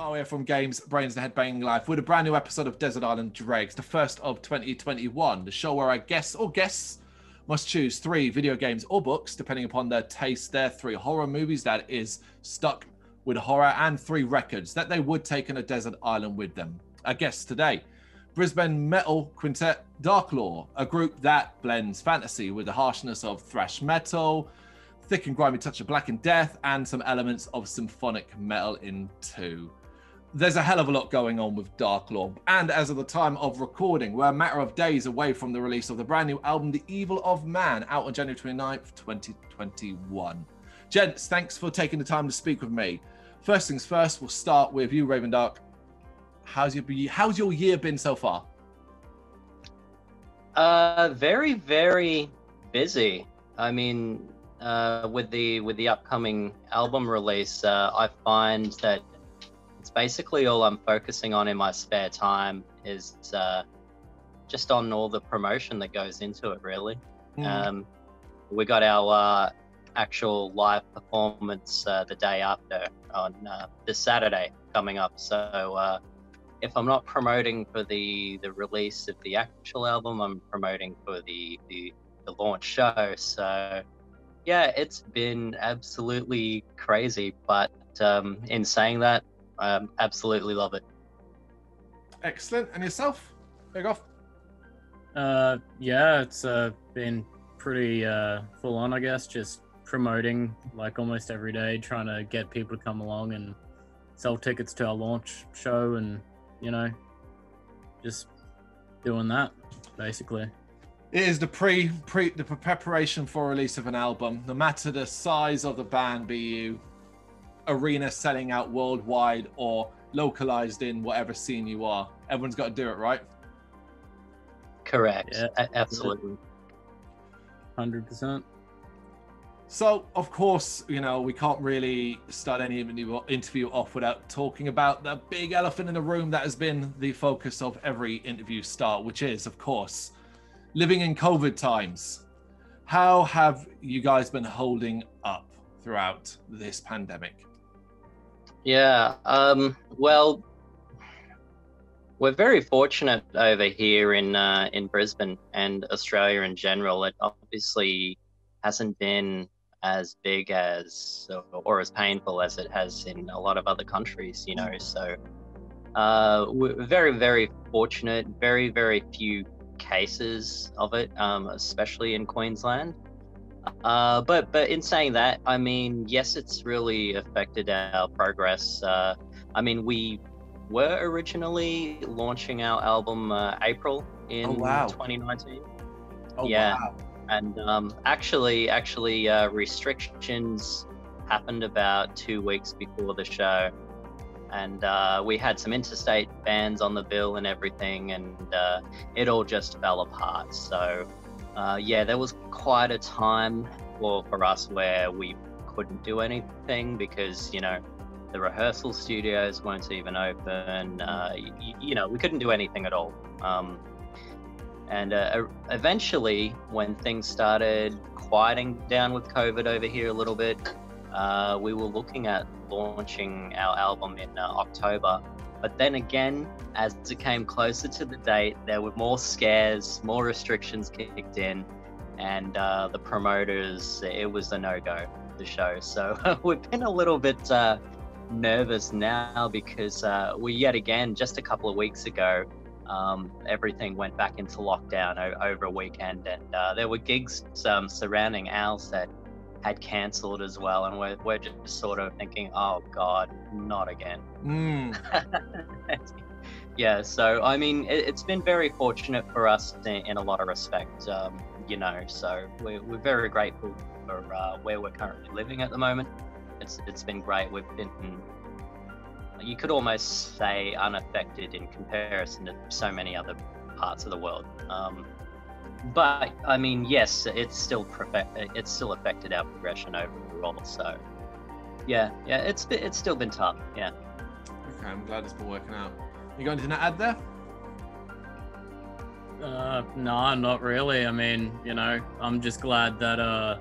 Mo here from Brrraaains A Head-Banging Life with a brand new episode of Desert Island Dregs, the first of 2021, the show where our guests must choose 3 video games or books, depending upon their taste. There 3 horror movies that is stuck with horror, and 3 records that they would take on a desert island with them. Our guests today, Brisbane metal quintet Darklore, a group that blends fantasy with the harshness of thrash metal, thick and grimy touch of Black and Death, and some elements of symphonic metal in too. There's a hell of a lot going on with Darklore, and as of the time of recording, we're a matter of days away from the release of the brand new album, The Evil of Man, out on January 29th, 2021. Gents, thanks for taking the time to speak with me. First things first, we'll start with you, Raven Dark. How's your year been so far? Very, very busy. I mean, with the upcoming album release, I find that it's basically all I'm focusing on in my spare time is just on all the promotion that goes into it, really. We got our actual live performance the day after on this Saturday coming up. So if I'm not promoting for the release of the actual album, I'm promoting for the launch show. So yeah, it's been absolutely crazy, but in saying that, I absolutely love it. Excellent. And yourself? Big off. Yeah, it's been pretty full on, I guess, just promoting like almost every day, trying to get people to come along and sell tickets to our launch show, and you know, just doing that basically. It is the preparation for release of an album, no matter the size of the band, be you arena selling out worldwide or localized in whatever scene you are. Everyone's got to do it, right? Correct. Yeah, absolutely. 100%. So, of course, you know, we can't really start any interview off without talking about the big elephant in the room that has been the focus of every interview start, which is, of course, living in COVID times. How have you guys been holding up throughout this pandemic? Yeah, well, we're very fortunate over here in Brisbane and Australia in general. It obviously hasn't been as big as or as painful as it has in a lot of other countries, you know. So we're very, very fortunate. Very, very few cases of it, especially in Queensland. But in saying that, I mean, yes, it's really affected our progress. I mean, we were originally launching our album April in 2019. Oh, yeah. Wow. And actually, restrictions happened about 2 weeks before the show, and we had some interstate bans on the bill and everything, and it all just fell apart. So yeah, there was quite a time for us where we couldn't do anything because, you know, the rehearsal studios weren't even open. You know, we couldn't do anything at all. And eventually, when things started quieting down with COVID over here a little bit, we were looking at launching our album in October. But then again, as it came closer to the date, there were more scares, more restrictions kicked in, and the promoters, it was a no-go, the show. So we've been a little bit nervous now because we yet again, just a couple of weeks ago, everything went back into lockdown over a weekend, and there were gigs surrounding ours that had cancelled as well, and we're just sort of thinking, oh God, not again. Yeah, so I mean, it's been very fortunate for us in a lot of respects, you know, so we're very grateful for where we're currently living at the moment. It's been great. We've been, you could almost say, unaffected in comparison to so many other parts of the world. But I mean, yes, it's still affected our progression overall. So yeah, it's still been tough. Yeah. Okay, I'm glad it's been working out. You got anything to add there? No, not really. I mean, you know, I'm just glad that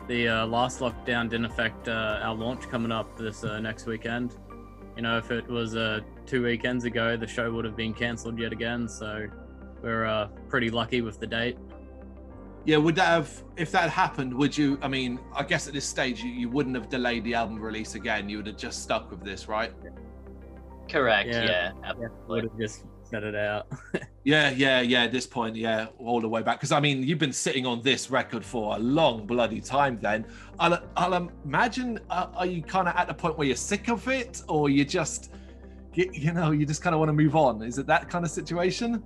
the last lockdown didn't affect our launch coming up this next weekend. you know, if it was 2 weekends ago, the show would have been cancelled yet again. So we're pretty lucky with the date. Yeah, would that have, if that had happened, would you, I mean, I guess at this stage, you wouldn't have delayed the album release again. You would have just stuck with this, right? Correct, yeah, absolutely. Would have just set it out. Yeah, at this point, yeah, all the way back. Because, I mean, you've been sitting on this record for a long bloody time then. I'll imagine, are you kind of at the point where you're sick of it? Or you just, you know, you just kind of want to move on? Is it that kind of situation?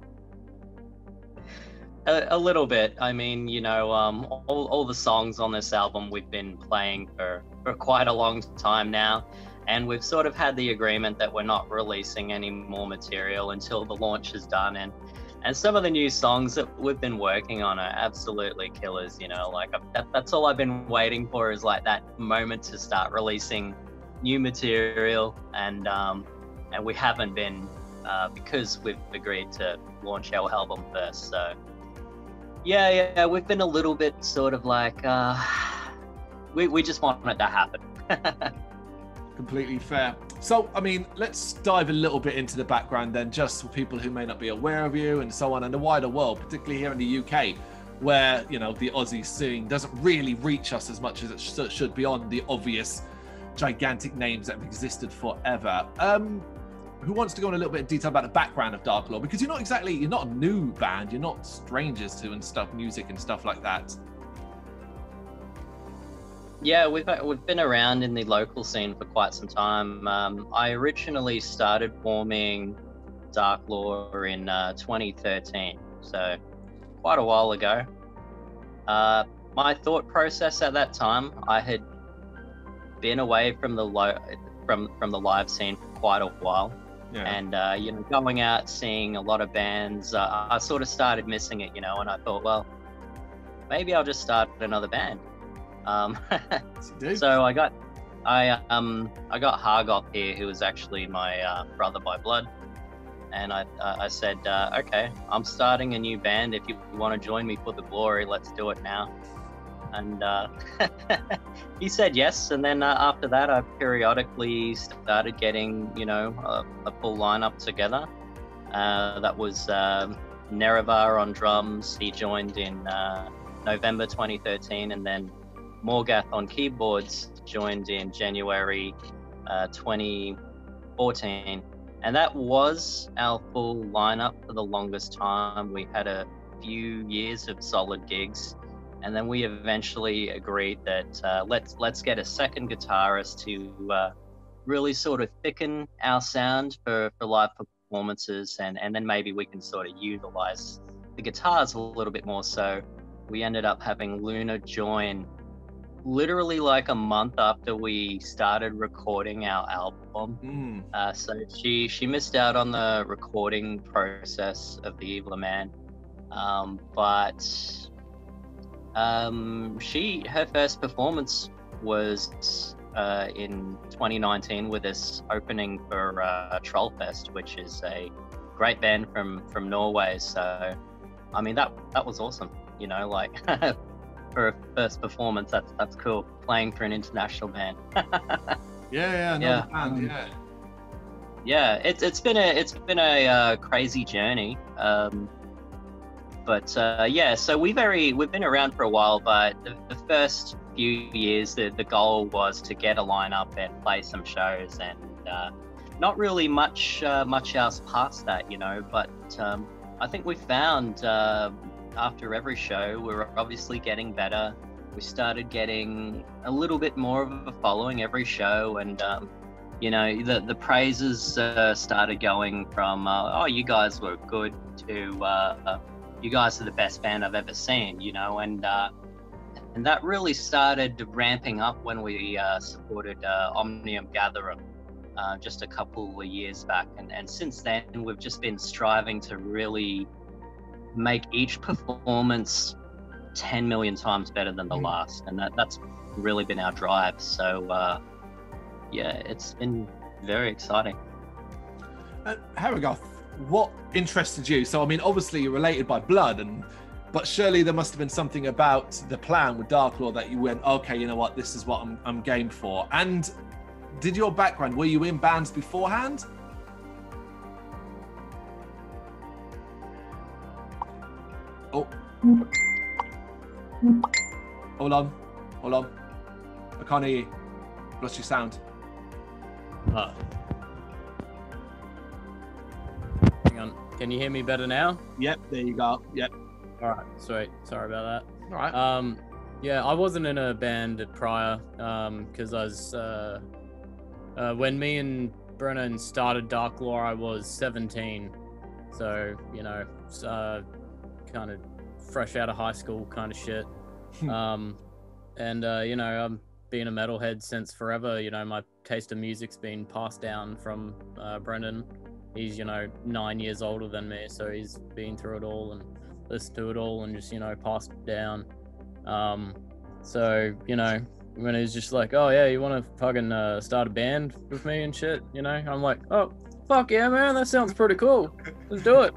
A little bit. I mean, you know, all the songs on this album we've been playing for quite a long time now, and we've sort of had the agreement that we're not releasing any more material until the launch is done. And some of the new songs that we've been working on are absolutely killers. You know, like that's all I've been waiting for, is like that moment to start releasing new material, and we haven't been because we've agreed to launch our album first. So. Yeah, we've been a little bit sort of like, we just want it to happen. Completely fair. So, I mean, let's dive a little bit into the background then, just for people who may not be aware of you and so on, and the wider world, particularly here in the UK, where, you know, the Aussie scene doesn't really reach us as much as it should, beyond the obvious gigantic names that have existed forever. Who wants to go in a little bit of detail about the background of Darklore? Because you're not a new band, you're not strangers to and stuff, music and stuff like that. Yeah, we've been around in the local scene for quite some time. I originally started forming Darklore in 2013, so quite a while ago. My thought process at that time, I had been away from the live scene for quite a while. Yeah. And, you know, going out, seeing a lot of bands, I sort of started missing it, you know, and I thought, well, maybe I'll just start another band. So I got Hargoth here, who was actually my brother by blood. And I said, okay, I'm starting a new band. If you want to join me for the glory, let's do it now. And he said yes, and then after that I periodically started getting, you know, a full lineup together. That was Nerevar on drums. He joined in November 2013, and then Morgath on keyboards joined in January 2014. And that was our full lineup for the longest time. We had a few years of solid gigs. And then we eventually agreed that let's get a second guitarist to really sort of thicken our sound for live performances, and then maybe we can sort of utilize the guitars a little bit more. So we ended up having Luna join literally like a month after we started recording our album. So she missed out on the recording process of The Evil Man, but her first performance was in 2019 with us opening for Trollfest, which is a great band from Norway. So I mean that was awesome, you know, like for a first performance, that's cool, playing for an international band. Band, yeah, it's been a crazy journey. But so we've been around for a while, but the first few years, the goal was to get a lineup and play some shows, and not really much else past that, you know. But I think we found after every show, we were obviously getting better. We started getting a little bit more of a following every show, and you know, the praises started going from oh, you guys were good, to you guys are the best band I've ever seen, you know, and that really started ramping up when we supported Omnium Gatherum just a couple of years back, and since then we've just been striving to really make each performance 10 million times better than the last, and that's really been our drive. So yeah, it's been very exciting. Hargoth, what interested you? So I mean, obviously you're related by blood, but surely there must have been something about the plan with Darklore that you went, okay, you know what, this is what I'm game for. And did your background, were you in bands beforehand? Oh. Hold on. I can't hear you. Lost your sound. Hang on. Can you hear me better now? Yep, there you go. Yep. All right, sweet. Sorry about that. All right. Yeah, I wasn't in a band prior, because I was, when me and Brennan started Darklore, I was 17. So, you know, kind of fresh out of high school kind of shit. You know, I've been a metalhead since forever. You know, my taste of music's been passed down from Brendan. He's, you know, 9 years older than me, so he's been through it all and listened to it all and just, you know, passed it down. So, you know, when he's just like, oh yeah, you want to fucking start a band with me and shit, you know, I'm like, oh, fuck yeah, man, that sounds pretty cool. Let's do it.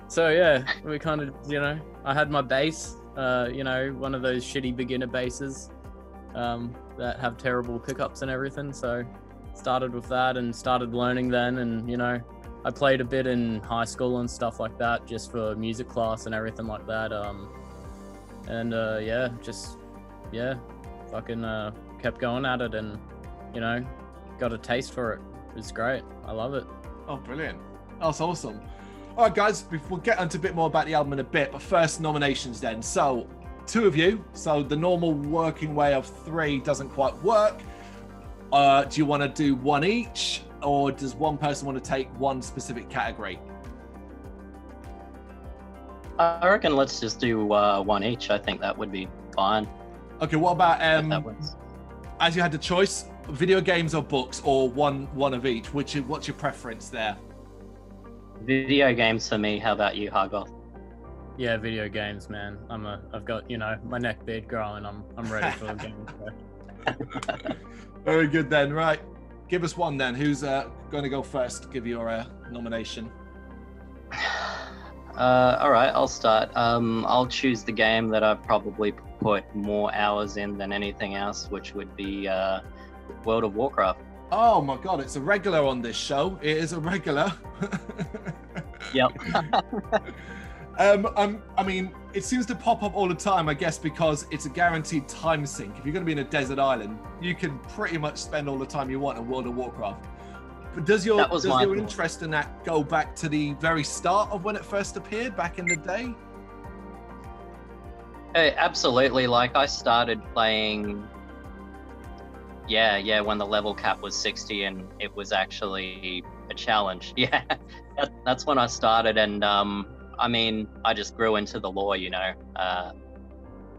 So yeah, we kind of, you know, I had my bass, you know, one of those shitty beginner basses that have terrible pickups and everything. So started with that and started learning then. And, you know, I played a bit in high school and stuff like that, just for music class and everything like that. Yeah, just, yeah, fucking kept going at it and, you know, got a taste for it. It's great. I love it. Oh, brilliant. That's awesome. All right, guys, we'll get into a bit more about the album in a bit, but first, nominations then. So, 2 of you. So, the normal working way of 3 doesn't quite work. Do you want to do 1 each, or does one person want to take 1 specific category? I reckon let's just do 1 each. I think that would be fine. Okay, what about, as you had the choice, video games or books, or one of each? What's your preference there? Video games for me. How about you, Hargoth? Yeah, video games, man. I've got, you know, my neck beard growing. I'm ready for the game. Very good then. Right, give us 1 then. Who's going to go first? Give your nomination. All right, I'll start. I'll choose the game that I've probably put more hours in than anything else, which would be World of Warcraft. Oh my god, it's a regular on this show. It is a regular. Yep. I mean, it seems to pop up all the time, I guess, because it's a guaranteed time sink. If you're going to be in a desert island, you can pretty much spend all the time you want in World of Warcraft. But does your interest in that go back to the very start of when it first appeared back in the day? Absolutely. Like, I started playing, when the level cap was 60 and it was actually a challenge. Yeah, that's when I started. And I mean, I just grew into the lore, you know.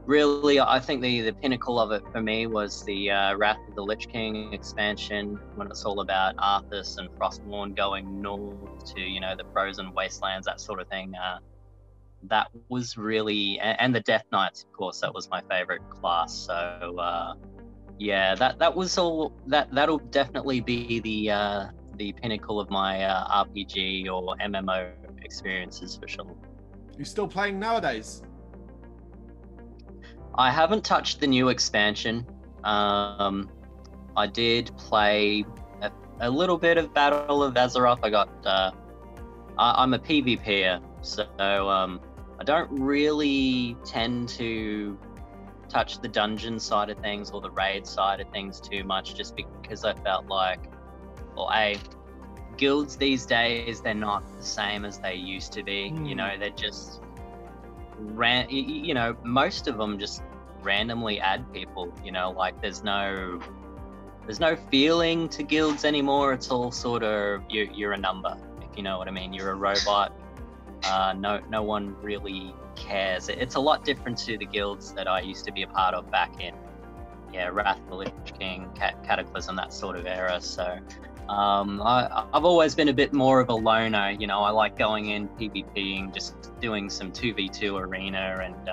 Really, I think the pinnacle of it for me was the Wrath of the Lich King expansion, when it's all about Arthas and Frostmourne going north to, you know, the frozen wastelands, that sort of thing. That was really, and the Death Knights, of course, that was my favorite class. So yeah, that was all. That'll definitely be the pinnacle of my RPG or MMO experiences for sure. You still playing nowadays? I haven't touched the new expansion. I did play a little bit of Battle of Azeroth. I'm a PvPer, so I don't really tend to touch the dungeon side of things or the raid side of things too much, just because I felt like, well, guilds these days, they're not the same as they used to be. You know, they're just you know, most of them just randomly add people, you know, like there's no feeling to guilds anymore. It's all sort of, you're a number, if you know what I mean. You're a robot. No one really cares. It's a lot different to the guilds that I used to be a part of back in, Wrath of the Lich King, Cataclysm, that sort of era. So I've always been a bit more of a loner, you know. I like going in PvPing, just doing some 2v2 arena and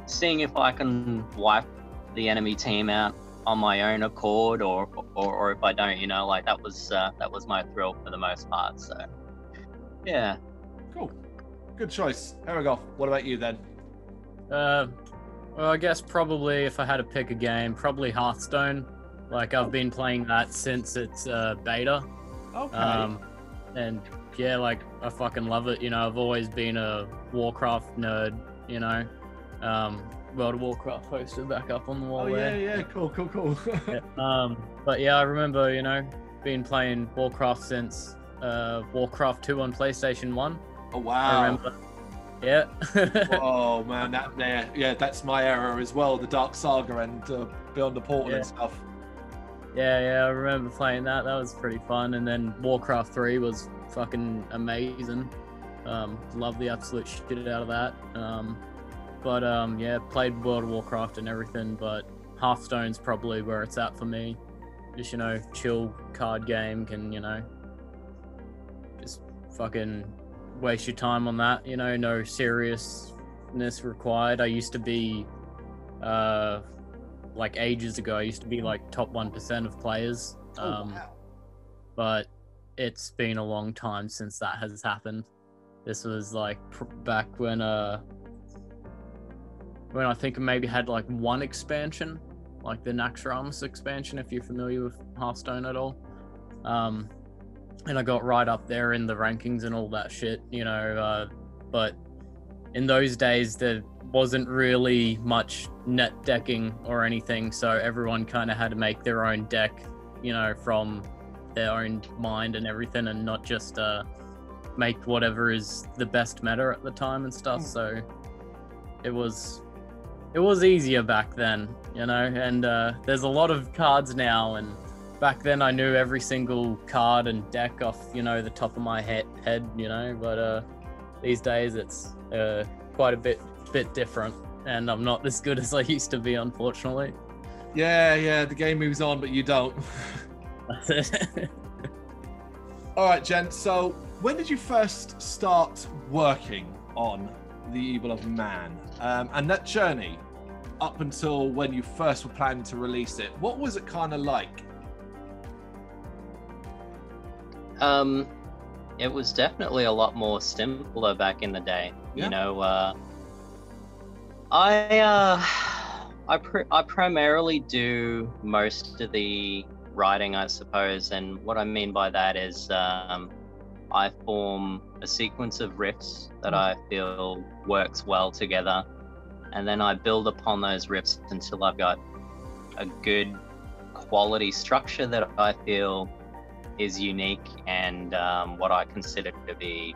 seeing if I can wipe the enemy team out on my own accord, or if I don't, you know, like that was my thrill for the most part. So yeah. Cool. Good choice. There we go. What about you then? Well, I guess probably if I had to pick a game, probably Hearthstone. Like I've been playing that since it's beta. Okay. And yeah, like I fucking love it. You know, I've always been a Warcraft nerd. You know, World of Warcraft poster back up on the wall there. Yeah, cool. Yeah. But yeah, I remember, you know, been playing Warcraft since Warcraft 2 on PlayStation 1. Oh wow. I remember. Yeah. Oh man, that's my era as well. The Dark Saga and Beyond the Portal and stuff. Yeah, I remember playing that. That was pretty fun. And then Warcraft 3 was fucking amazing. Love the absolute shit out of that. But yeah, played World of Warcraft and everything, but Hearthstone's probably where it's at for me. Just, you know, chill card game, can, you know, just fucking waste your time on that, you know, no seriousness required. I used to be, like ages ago, I used to be like top 1% of players. Wow. But it's been a long time since that has happened. This was like back when I think I maybe had like one expansion, like the Naxxramas expansion, if you're familiar with Hearthstone at all. And I got right up there in the rankings and all that shit, you know, but in those days there wasn't really much net decking or anything, so everyone kind of had to make their own deck, you know, from their own mind and everything, and not just make whatever is the best meta at the time and stuff. So it was easier back then, you know, and there's a lot of cards now, and back then I knew every single card and deck off, you know, the top of my head, you know, but these days it's quite a bit different, and I'm not as good as I used to be, unfortunately. Yeah, the game moves on, but you don't. That's it. All right, Jen, so when did you first start working on The Evil of Man? And that journey up until when you first were planning to release it, what was it kind of like? It was definitely a lot more simpler back in the day. Yeah. You know, I primarily do most of the writing, I suppose, and what I mean by that is I form a sequence of riffs that I feel works well together, and then I build upon those riffs until I've got a good quality structure that I feel is unique and what I consider to be,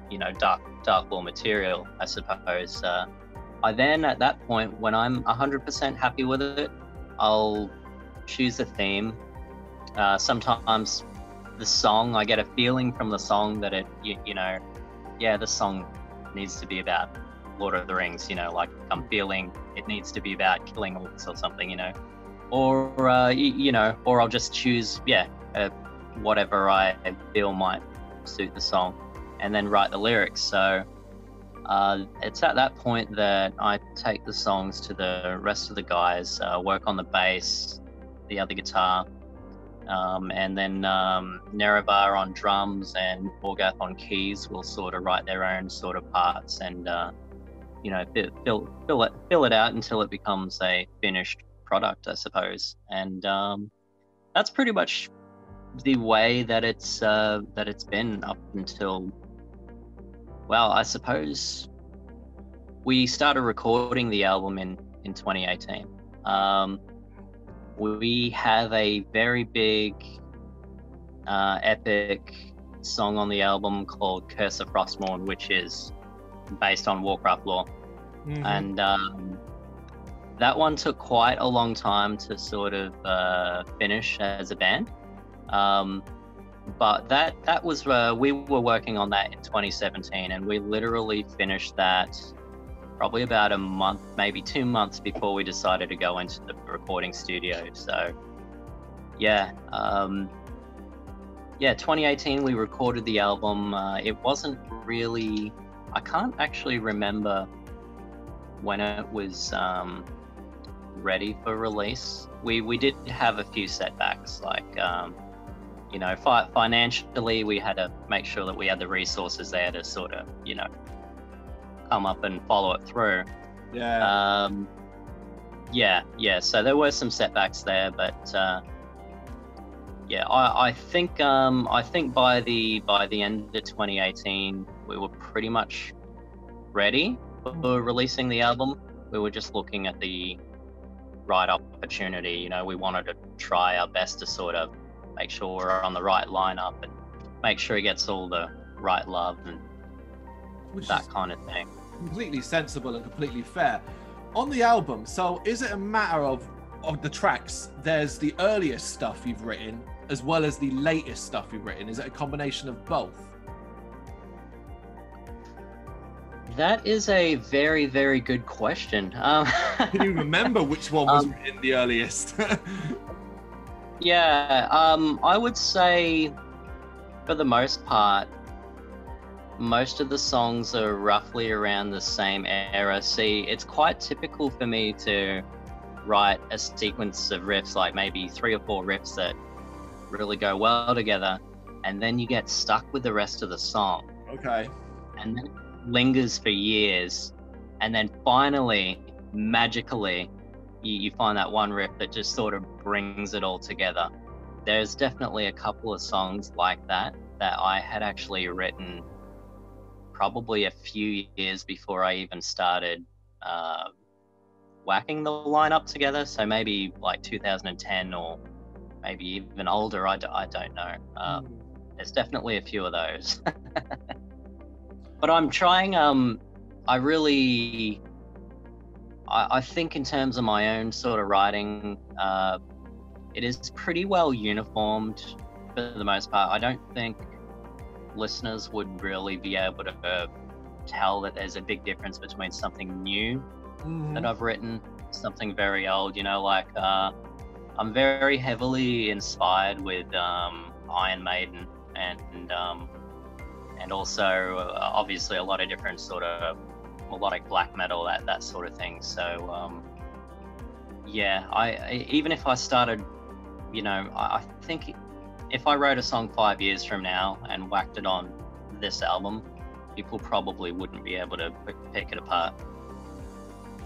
you know, Darklore material, I suppose. I then, at that point, when I'm 100% happy with it, I'll choose a theme. Sometimes the song, I get a feeling from the song that it, you know, yeah, the song needs to be about Lord of the Rings, you know, like I'm feeling it needs to be about killing orcs or something, you know, or, you know, or I'll just choose, whatever I feel might suit the song and then write the lyrics. So it's at that point that I take the songs to the rest of the guys, work on the bass, the other guitar, and then Nerevar on drums and Morgath on keys will sort of write their own sort of parts and you know, fill it out until it becomes a finished product, I suppose. And that's pretty much the way that it's been up until, well, I suppose we started recording the album in 2018. We have a very big epic song on the album called Curse of Frostmourne, which is based on Warcraft lore. And that one took quite a long time to sort of finish as a band. But that was we were working on that in 2017, and we literally finished that probably about a month, maybe 2 months before we decided to go into the recording studio. So yeah, 2018 we recorded the album. It wasn't really, I can't actually remember when it was ready for release. We did have a few setbacks, like you know, financially we had to make sure that we had the resources there to sort of, you know, come up and follow it through. Yeah. So there were some setbacks there, but yeah, I think by the end of 2018, we were pretty much ready for releasing the album. We were just looking at the right opportunity. You know, we wanted to try our best to sort of make sure we're on the right lineup and make sure he gets all the right love and that kind of thing. Completely sensible and completely fair. On the album, so is it a matter of the tracks, there's the earliest stuff you've written as well as the latest stuff you've written? Is it a combination of both? That is a very, very good question. Can you remember which one was written the earliest? Yeah, I would say for the most part, most of the songs are roughly around the same era. See, it's quite typical for me to write a sequence of riffs, like maybe 3 or 4 riffs that really go well together, and then you get stuck with the rest of the song. Okay. And then it lingers for years, and then finally, magically, you find that one riff that just sort of brings it all together. There's definitely a couple of songs like that I had actually written probably a few years before I even started whacking the lineup together. So maybe like 2010 or maybe even older. I don't know. There's definitely a few of those. But I'm trying. I think in terms of my own sort of writing, it is pretty well uniformed for the most part. I don't think listeners would really be able to tell that there's a big difference between something new that I've written, something very old. You know, like I'm very heavily inspired with Iron Maiden and also obviously a lot of different sort of melodic black metal, that sort of thing. So yeah, I even if I started, you know, I think if I wrote a song 5 years from now and whacked it on this album, people probably wouldn't be able to pick it apart.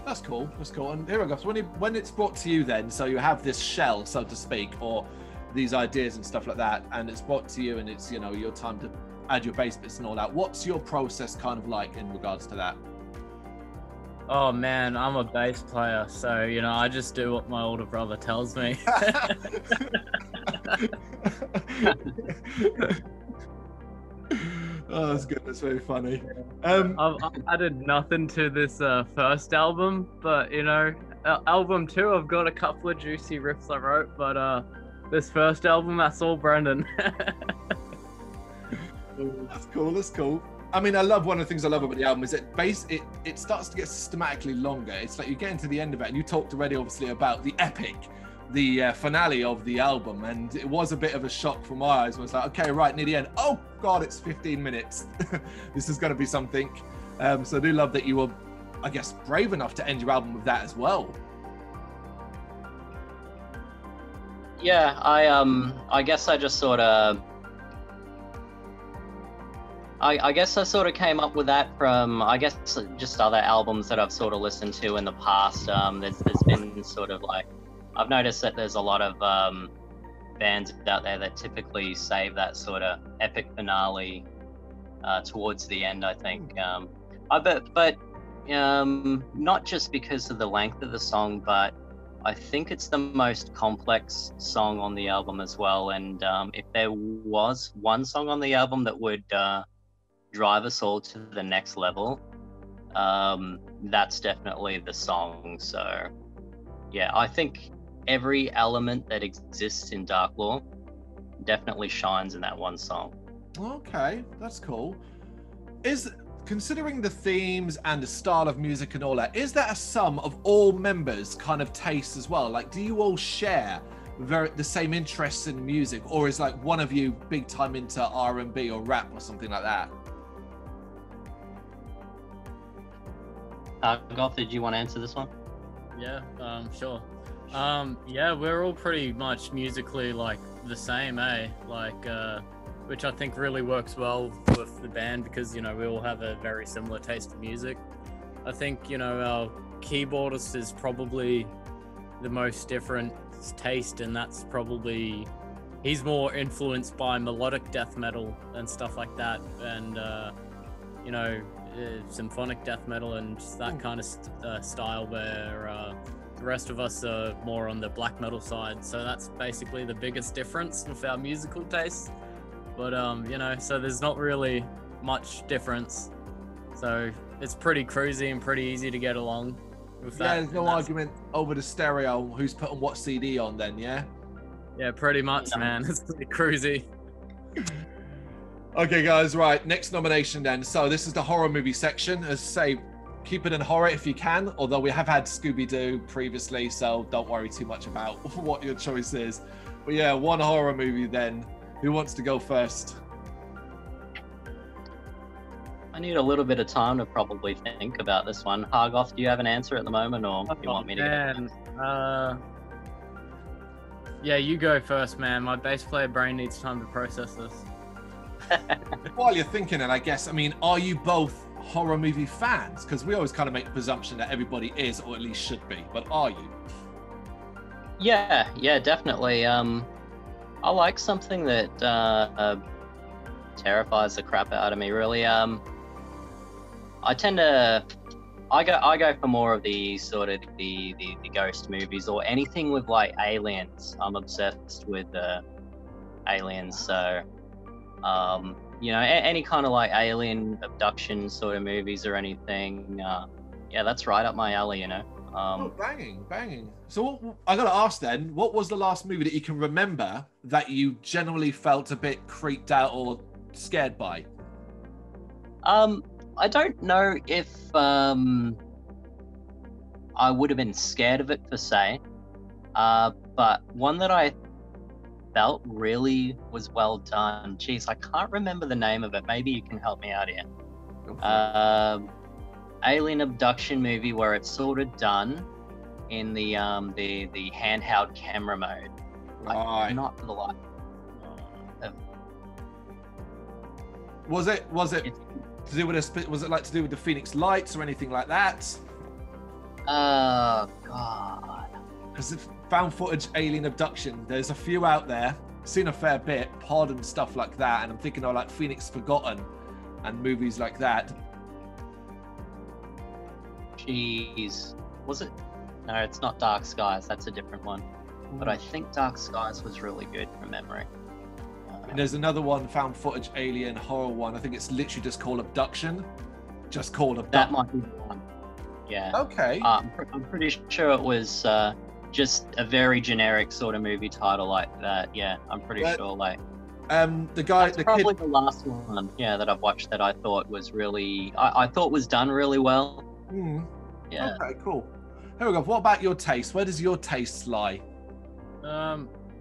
That's cool. That's cool. And here we go. So when it's brought to you, then, so you have this shell, so to speak, or these ideas and stuff like that, and it's brought to you, and it's, you know, your time to add your bass bits and all that. What's your process kind of like in regards to that? Oh man, I'm a bass player, so you know I just do what my older brother tells me. Oh, that's good. That's very funny. I've added nothing to this first album, but you know, album 2, I've got a couple of juicy riffs I wrote, but this first album, that's all Brendan. That's cool. That's cool. I mean, I love one of the things I love about the album is it starts to get systematically longer. It's like you get into the end of it, and you talked already, obviously, about the epic, the finale of the album, and it was a bit of a shock from my eyes. I was like, okay, right, near the end. Oh God, it's 15 minutes. This is going to be something. So I do love that you were, I guess, brave enough to end your album with that as well. Yeah, I guess I just sort of. I guess I sort of came up with that from, I guess, just other albums that I've sort of listened to in the past. There's been sort of like, I've noticed that there's a lot of bands out there that typically save that sort of epic finale towards the end, I think. But not just because of the length of the song, but I think it's the most complex song on the album as well. And if there was one song on the album that would drive us all to the next level, that's definitely the song. So yeah, I think every element that exists in Darklore definitely shines in that one song. Okay, that's cool. Considering the themes and the style of music and all that, is that a sum of all members' kind of tastes as well? Like, do you all share the same interests in music, or is like one of you big time into R&B or rap or something like that? Goth, did you want to answer this one? Yeah, sure. Yeah, we're all pretty much musically like the same, like which I think really works well with the band because, you know, we all have a very similar taste in music. I think, you know, our keyboardist is probably the most different taste, and that's probably he's more influenced by melodic death metal and stuff like that, and you know, symphonic death metal and that kind of style, where the rest of us are more on the black metal side. So that's basically the biggest difference with our musical tastes. But you know, so there's not really much difference. So it's pretty cruisy and pretty easy to get along with that. Yeah, there's no argument over the stereo, who's putting what CD on then, yeah? Yeah, pretty much, man. It's pretty cruisy. Okay, guys, right. Next nomination then. So this is the horror movie section. As I say, keep it in horror if you can, although we have had Scooby-Doo previously, so don't worry too much about what your choice is. But yeah, one horror movie then. Who wants to go first? I need a little bit of time to probably think about this one. Hargoth, do you have an answer at the moment, or do you want me to go? Yeah, you go first, man. My bass player brain needs time to process this. While you're thinking it, I guess, I mean, are you both horror movie fans? Because we always kind of make the presumption that everybody is, or at least should be. But are you? Yeah, definitely. I like something that terrifies the crap out of me, really. I go for more of the sort of the ghost movies, or anything with like aliens. I'm obsessed with aliens, so you know, any kind of like alien abduction sort of movies or anything. Yeah, that's right up my alley, you know. Banging. So I gotta ask then, what was the last movie that you can remember that you generally felt a bit creeped out or scared by? I don't know if I would have been scared of it per se, but one that I felt really was well done. Jeez, I can't remember the name of it. Maybe you can help me out here. Alien abduction movie where it's sort of done in the handheld camera mode. Like, not for the life. Was it to do with was it like to do with the Phoenix Lights or anything like that? Oh God. Because if found footage alien abduction, there's a few out there. Seen a fair bit, Pod and stuff like that, and I'm thinking of like Phoenix Forgotten and movies like that. Jeez, was it? No, it's not Dark Skies. That's a different one. But I think Dark Skies was really good from memory. And there's another one, found footage alien horror one. I think it's literally just called Abduction. Just called Abduction. That might be the one. Yeah. Okay. I'm pretty sure it was just a very generic sort of movie title like that. Yeah, I'm pretty sure. Like, the guy, that's probably the last one. Yeah, that I've watched that I thought was really, I thought was done really well. Yeah. Okay, cool. Here we go. What about your taste? Where does your taste lie?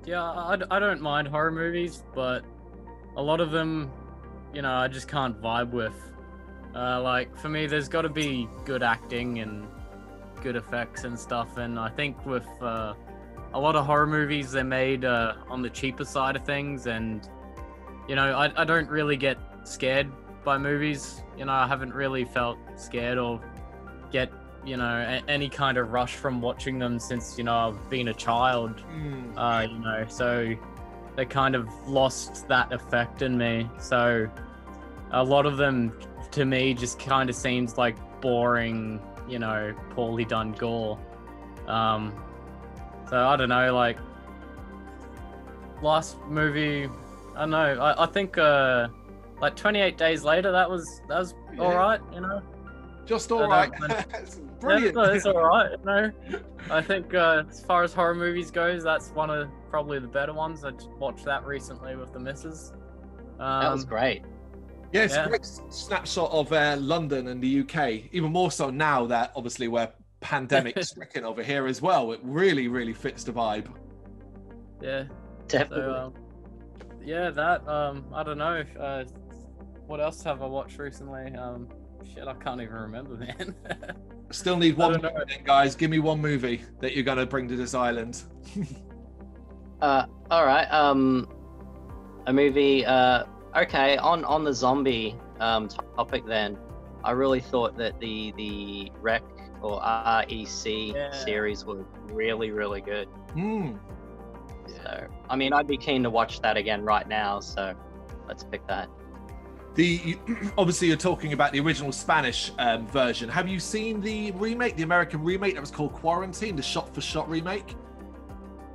Yeah, I don't mind horror movies, but a lot of them, you know, I just can't vibe with. Like, for me, there's got to be good acting and good effects and stuff, and I think with a lot of horror movies, they're made on the cheaper side of things, and, you know, I don't really get scared by movies. You know, I haven't really felt scared or get, you know, any kind of rush from watching them since, you know, I've been a child. You know, so they kind of lost that effect in me. So a lot of them, to me, just kind of seems like boring, you know, poorly done gore. So I don't know, like, last movie, I don't know, I think like 28 Days Later, that was all right, you know. Just all right. It's brilliant. Yeah, it's all right. You know, I think as far as horror movies goes, that's one of probably the better ones. I just watched that recently with the missus. That was great. Yeah, it's a great snapshot of London and the UK. Even more so now that obviously we're pandemic stricken over here as well. It really, really fits the vibe. Yeah, definitely. So, yeah, that I don't know. What else have I watched recently? Shit, I can't even remember, man. Still need one movie then, guys. Give me one movie that you're going to bring to this island. All right. A movie. Okay. On the zombie topic, then, I really thought that the Wreck or REC Yeah. series were really, really good. Mm. So, I mean, I'd be keen to watch that again right now. So, let's pick that. Obviously, you're talking about the original Spanish version. Have you seen the remake, the American remake that was called Quarantine, the shot-for-shot remake?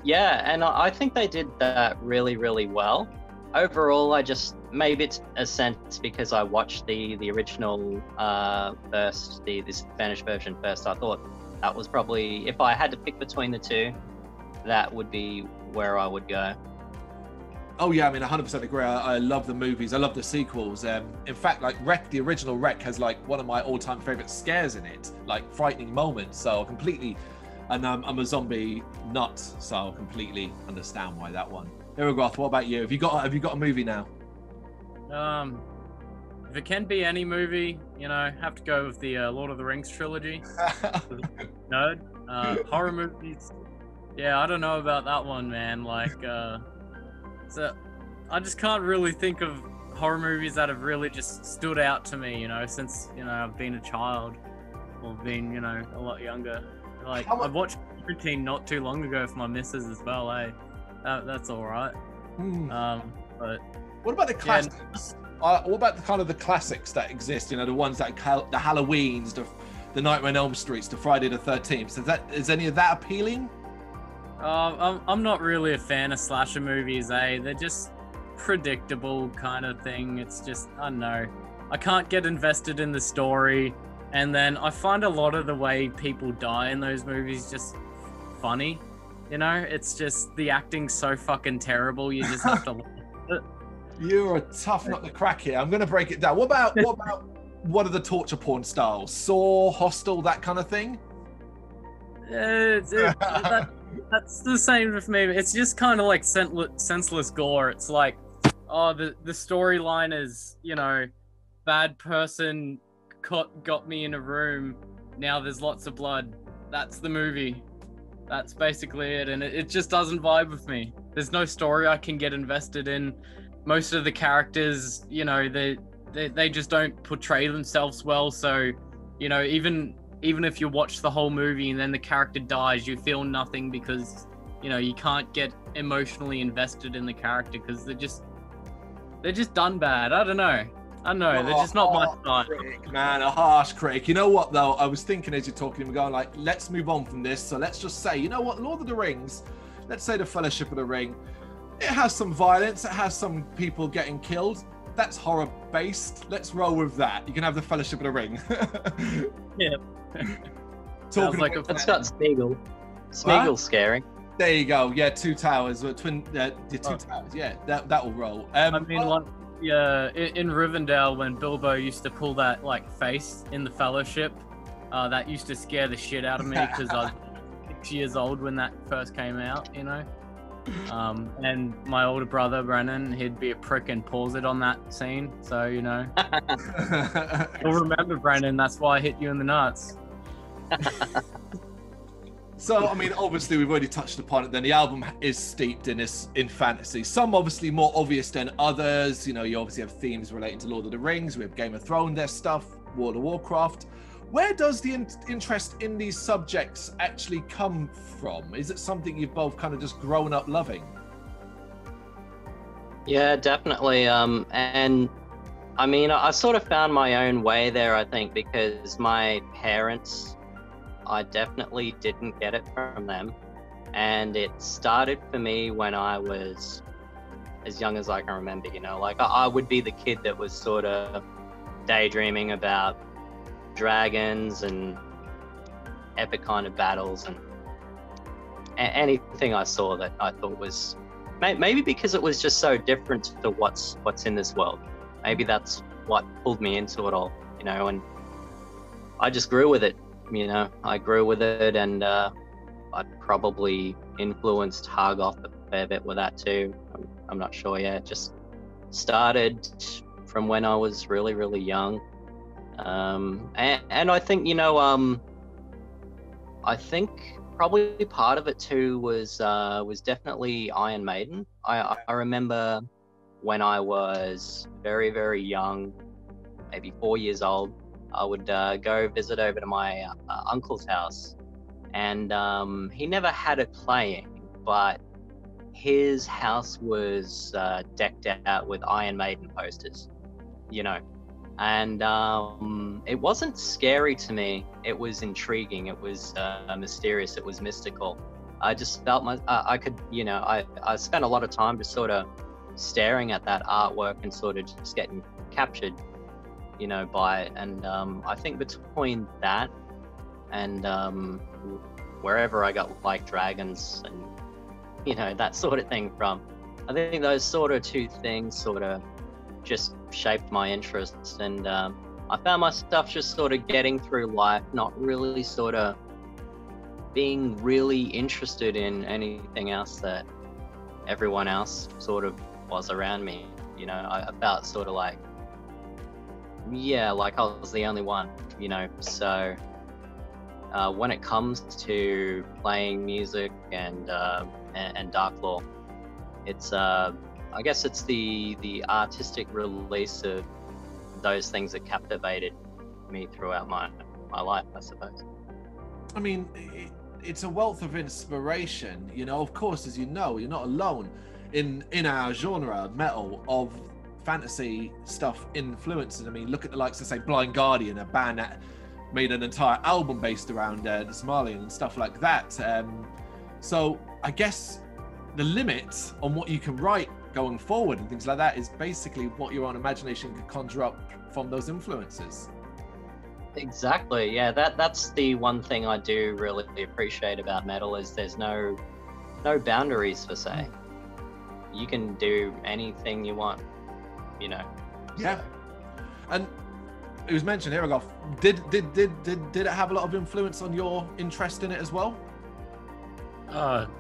Yeah, and I think they did that really, really well. Overall, maybe it's a sense because I watched the original first, the Spanish version first. I thought that was probably, if I had to pick between the two, that would be where I would go. Oh yeah, I mean, 100% agree. I love the movies. I love the sequels. In fact, like Wreck, the original Wreck has like one of my all-time favorite scares in it, like frightening moments. So completely, and I'm a zombie nut, so I completely understand why that one. Iragoth, what about you? Have you got a movie now? If it can be any movie, have to go with the Lord of the Rings trilogy. Nerd. Horror movies. Yeah, I don't know about that one, man. Like, so I just can't really think of horror movies that have really just stood out to me, since, I've been a child or been, a lot younger. Like, I watched Routine not too long ago for my missus as well, eh? That's all right. But what about the classics? What about the classics that exist? The ones that the Halloweens, the Nightmare on Elm Streets, the Friday the 13th. Is any of that appealing? I'm not really a fan of slasher movies, eh? They're just predictable kind of thing. It's just, I don't know. I can't get invested in the story, and then I find a lot of the way people die in those movies just funny. It's just the acting's so fucking terrible. You just have to laugh at it. You're a tough nut to crack here. I'm going to break it down. What about one of the torture porn styles? Saw, Hostel, that kind of thing? That's the same with me. It's just kind of like senseless gore. It's like, oh, the storyline is, bad person got me in a room. Now there's lots of blood. That's the movie. That's basically it. And it just doesn't vibe with me. There's no story I can get invested in. Most of the characters, they just don't portray themselves well. So, even if you watch the whole movie and then the character dies, you feel nothing because, you can't get emotionally invested in the character because they're just done bad. I don't know. They're just not my style. Man, a harsh critic. You know what, though? I was thinking as you're talking, we're going like, let's move on from this. So let's just say, you know what? Lord of the Rings, let's say the Fellowship of the Ring, it has some violence. It has some people getting killed. That's horror-based. Let's roll with that. You can have the Fellowship of the Ring. Yeah. Talking like It's got Smeagol. Smeagol's scary. There you go. Yeah, two towers. Twin. Two towers. Yeah, that will roll. In Rivendell, when Bilbo used to pull that face in the Fellowship, that used to scare the shit out of me because I was 6 years old when that first came out. And my older brother Brennan, he'd be a prick and pause it on that scene. So you'll remember, Brennan. That's why I hit you in the nuts. So, I mean, obviously, we've already touched upon it. Then the album is steeped in fantasy. Some obviously more obvious than others. You obviously have themes relating to Lord of the Rings. We have Game of Thrones, their stuff, World of Warcraft. Where does the interest in these subjects actually come from? Is it something you've both kind of just grown up loving? Yeah, definitely. And I mean, I sort of found my own way there, I think, because my parents, I definitely didn't get it from them. And it started for me when I was as young as I can remember, I would be the kid that was sort of daydreaming about dragons and epic kind of battles and anything I saw that I thought was maybe because it was just so different to what's in this world. Maybe that's what pulled me into it all, and I just grew with it. I grew with it, and I probably influenced Hargoth a fair bit with that too. I'm not sure yet. It just started from when I was really, really young. And I think, I think probably part of it too was definitely Iron Maiden. I remember when I was very, very young, maybe 4 years old, I would go visit over to my uncle's house, and he never had it playing, but his house was decked out with Iron Maiden posters, you know, and it wasn't scary to me. It was intriguing. It was mysterious. It was mystical. I just felt I could, you know, I spent a lot of time just sort of staring at that artwork and sort of just getting captured, you know, by it. And I think between that and wherever I got like dragons and, you know, that sort of thing from, I think those sort of two things sort of just shaped my interests. And I found myself just sort of getting through life, not really sort of being really interested in anything else that everyone else sort of was around me. You know, I felt sort of like, yeah, like I was the only one, you know. So when it comes to playing music and Darklore, it's I guess it's the artistic release of those things that captivated me throughout my life, I suppose. I mean, it's a wealth of inspiration, you know. Of course, as you know, you're not alone in our genre, metal, of fantasy stuff influences. I mean, look at the likes of, say, Blind Guardian, a band that made an entire album based around the Somalian and stuff like that. So I guess the limit on what you can write going forward and things like that is basically what your own imagination can conjure up from those influences. Exactly, yeah, that's the one thing I do really appreciate about metal, is there's no boundaries per se. You can do anything you want, you know. Yeah. So. And it was mentioned here, I go, did it have a lot of influence on your interest in it as well?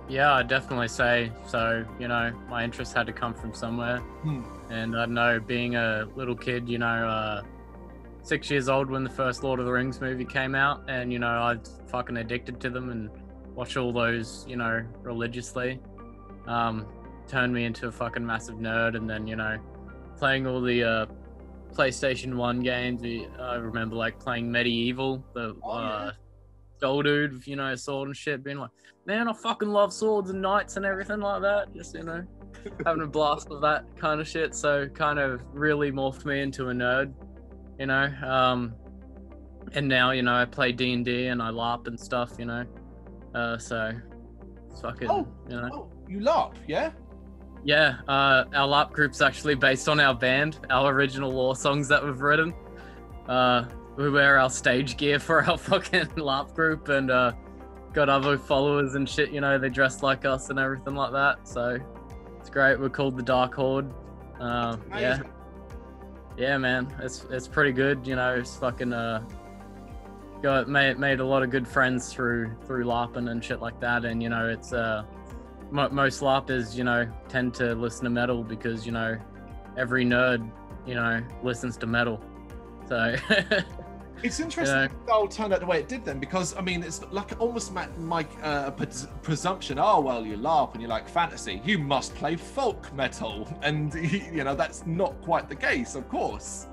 Yeah, I'd definitely say so. You know, my interest had to come from somewhere. And I know, being a little kid, you know, 6 years old when the first Lord of the Rings movie came out, and, you know, I was fucking addicted to them and watched all those, you know, religiously. Turned me into a fucking massive nerd. And then, you know, playing all the PlayStation 1 games, I remember like playing Medieval, the Skull Dude, you know, sword and shit, being like, man, I fucking love swords and knights and everything like that. Just, you know, having a blast with that kind of shit. So kind of really morphed me into a nerd, you know. And now, you know, I play D&D and I LARP and stuff, you know. So it's fucking, you know. Oh, you LARP, yeah? Yeah, our LARP group's actually based on our band, our original lore songs that we've written. We wear our stage gear for our fucking LARP group, and got other followers and shit, you know, they dress like us and everything like that. So it's great. We're called the Dark Horde. Yeah, man, it's pretty good. You know, it's fucking made a lot of good friends through LARPing and shit like that. And, you know, it's most LARPers, you know, tend to listen to metal because, you know, every nerd, you know, listens to metal. So it's interesting that it all turned out the way it did then, because I mean, it's like almost like a presumption. Oh well, you LARP and you like fantasy, you must play folk metal, and you know that's not quite the case, of course.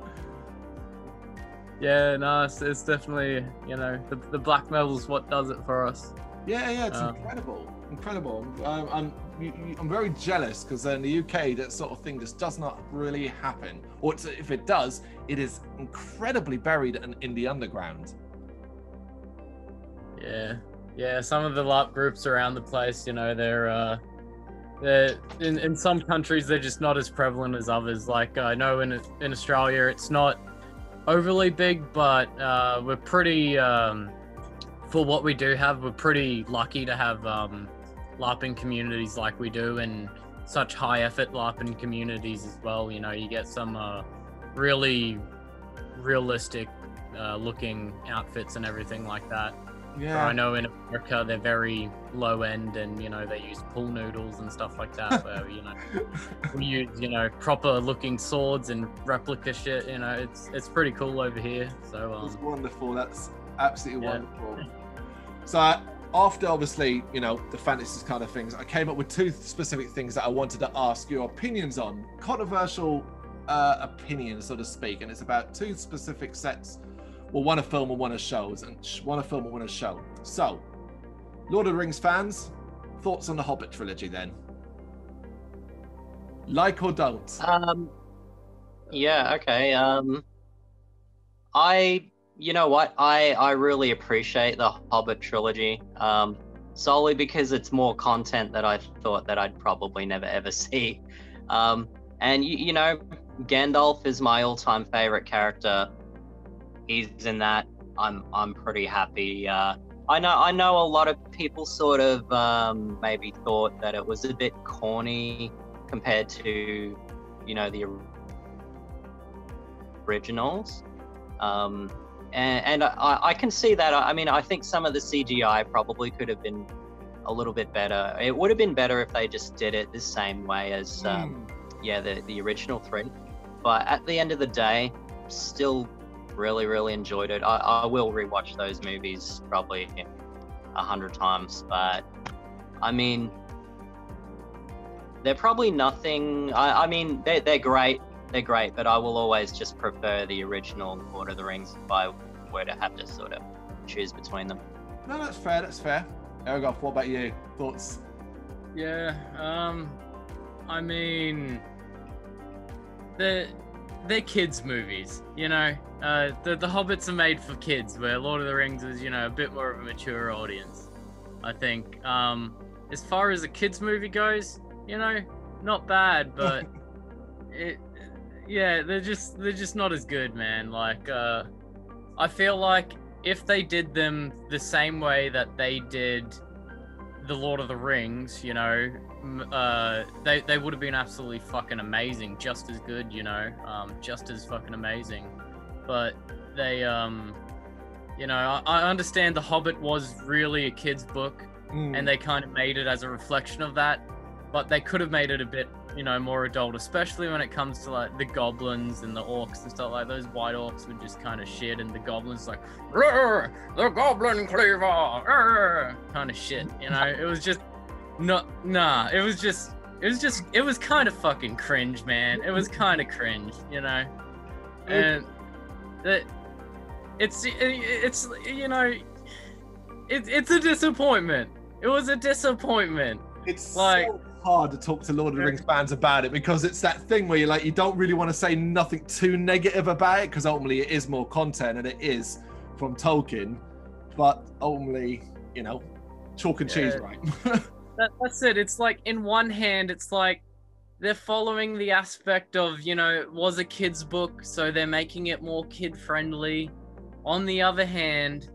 Yeah, no, it's definitely, you know, the black metal's what does it for us. Yeah, it's incredible. I'm very jealous, because in the UK that sort of thing just does not really happen, or if it does, it is incredibly buried in the underground. Yeah, some of the LARP groups around the place, you know, they're in some countries they're just not as prevalent as others. Like I know in Australia it's not overly big, but we're pretty for what we do have, we're pretty lucky to have LARPing communities like we do, and such high effort LARPing communities as well. You know, you get some really realistic looking outfits and everything like that. Yeah. So I know in America they're very low end, and, you know, they use pool noodles and stuff like that, where, you know, we use, you know, proper looking swords and replica shit. You know, it's pretty cool over here. So it's wonderful. That's absolutely wonderful. So after, obviously, you know, the fantasy kind of things, I came up with two specific things that I wanted to ask your opinions on. Controversial opinions, so to speak, and it's about two specific sets Well, one a film and one a show, one a film and one a show. So, Lord of the Rings fans, thoughts on the Hobbit trilogy then? Like or don't? Yeah, okay. You know what? I really appreciate the Hobbit trilogy, solely because it's more content that I thought that I'd probably never ever see. And you know, Gandalf is my all-time favorite character. He's in that. I'm pretty happy. I know a lot of people sort of maybe thought that it was a bit corny compared to, you know, the originals. And I can see that. I mean, I think some of the CGI probably could have been a little bit better. It would have been better if they just did it the same way as, yeah, the original three. But at the end of the day, still really enjoyed it. I will rewatch those movies probably 100 times. But I mean, they're probably nothing. I mean, they're great. They're great, but I will always just prefer the original Lord of the Rings if I were to have to sort of choose between them. No, that's fair. That's fair. Ergoff, what about you? Thoughts? Yeah. I mean, they're kids' movies, you know. The Hobbits are made for kids, where Lord of the Rings is, you know, a bit more of a mature audience, I think. As far as a kids' movie goes, you know, not bad, but yeah, they're just not as good, man. Like, I feel like if they did them the same way that they did the Lord of the Rings, you know, they would have been absolutely fucking amazing, just as good, you know, just as fucking amazing. But they, you know, I understand The Hobbit was really a kid's book, and they kind of made it as a reflection of that, but they could have made it a bit, you know, more adult, especially when it comes to like the goblins and the orcs and stuff. Like those white orcs were just kind of shit, and the goblins like the goblin cleaver kind of shit, you know. It was just it was kind of fucking cringe, man. It was kind of cringe, you know. And it's you know, it's a disappointment. It was a disappointment. It's like so hard to talk to Lord of the Rings fans about it, because it's that thing where you're like, you don't really want to say nothing too negative about it, because ultimately it is more content and it is from Tolkien, but ultimately, you know, chalk and cheese, right? That's it. It's like, in one hand, it's like they're following the aspect of, you know, it was a kid's book, so they're making it more kid friendly. On the other hand,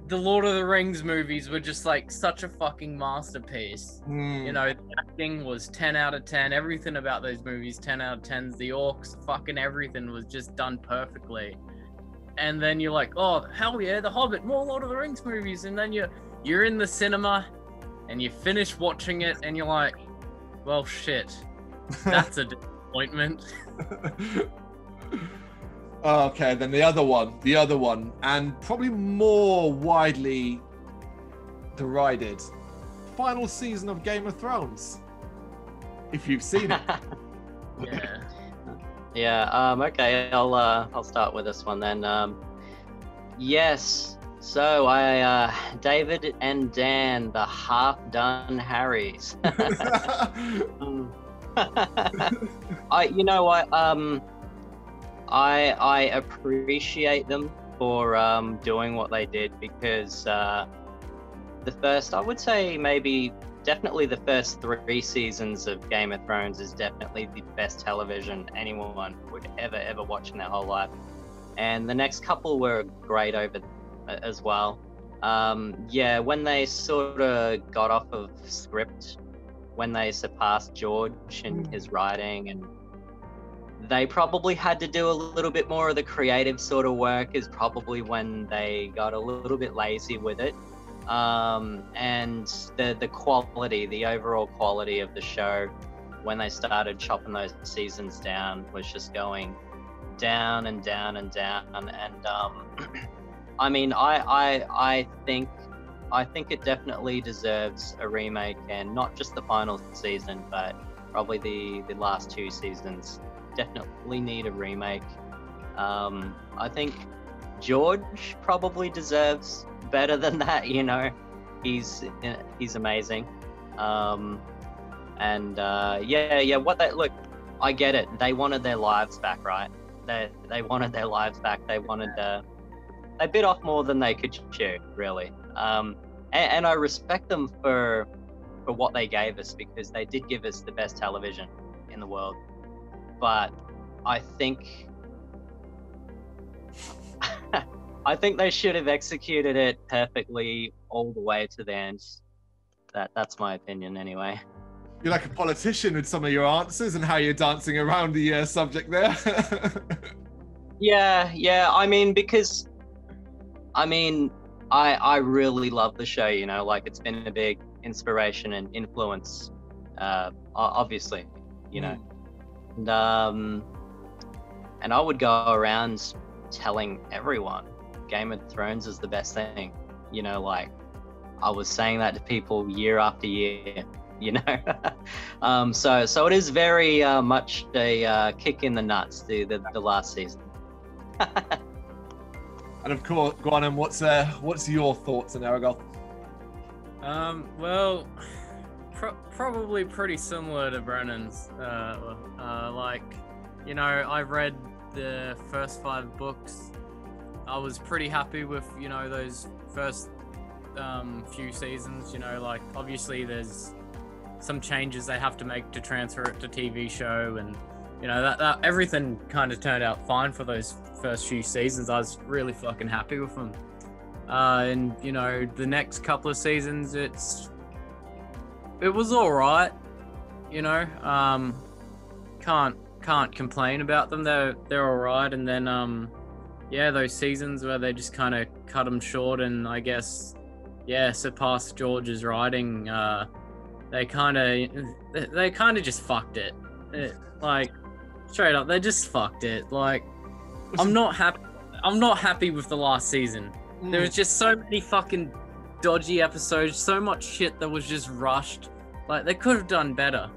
the Lord of the Rings movies were just like such a fucking masterpiece. You know, the acting was 10 out of 10. Everything about those movies, 10 out of 10s. The orcs, fucking everything was just done perfectly. And then you're like, oh, hell yeah, The Hobbit, more Lord of the Rings movies. And then you're in the cinema and you finish watching it and you're like, well, shit, that's a disappointment. Okay, then the other one, and probably more widely derided, final season of Game of Thrones. If you've seen it. Yeah. Yeah. Okay. I'll start with this one then. Yes. So David and Dan, the half-done Harrys. You know what? I appreciate them for doing what they did, because the first, I would say definitely the first 3 seasons of Game of Thrones is definitely the best television anyone would ever watch in their whole life. And the next couple were great over as well. Yeah, when they sort of got off of script, when they surpassed George in his writing, and they probably had to do a little bit more of the creative sort of work, is probably when they got a little bit lazy with it. And the quality, the overall quality of the show, when they started chopping those seasons down, was just going down and down and down. And I mean, I think it definitely deserves a remake, and not just the final season, but probably the last 2 seasons definitely need a remake. I think George probably deserves better than that. You know, he's amazing. Look, I get it. They wanted their lives back, right? They wanted their lives back. They wanted they bit off more than they could chew, really. And I respect them for what they gave us, because they did give us the best television in the world. But I think they should have executed it perfectly all the way to the end. That's my opinion, anyway. You're like a politician with some of your answers and how you're dancing around the subject there. Yeah. I mean, I really love the show. You know, like, it's been a big inspiration and influence, obviously. You know, and I would go around telling everyone Game of Thrones is the best thing. You know, like, I was saying that to people year after year. You know, so it is very much a kick in the nuts, the last season. And of course, Guanem, what's your thoughts on Aragorn? Well, probably pretty similar to Brennan's. Like, you know, I read the first 5 books. I was pretty happy with, you know, those first few seasons. You know, like, obviously there's some changes they have to make to transfer it to TV show, and you know that everything kind of turned out fine for those first few seasons. I was really fucking happy with them, and you know, the next couple of seasons it was all right. You know, can't complain about them. They're all right. And then yeah, those seasons where they just kind of cut them short, and I guess surpassed George's writing. They kind of just fucked it. Like, straight up, they just fucked it. Like, I'm not happy with the last season. There was just so many fucking dodgy episodes, so much shit that was just rushed. Like, they could have done better.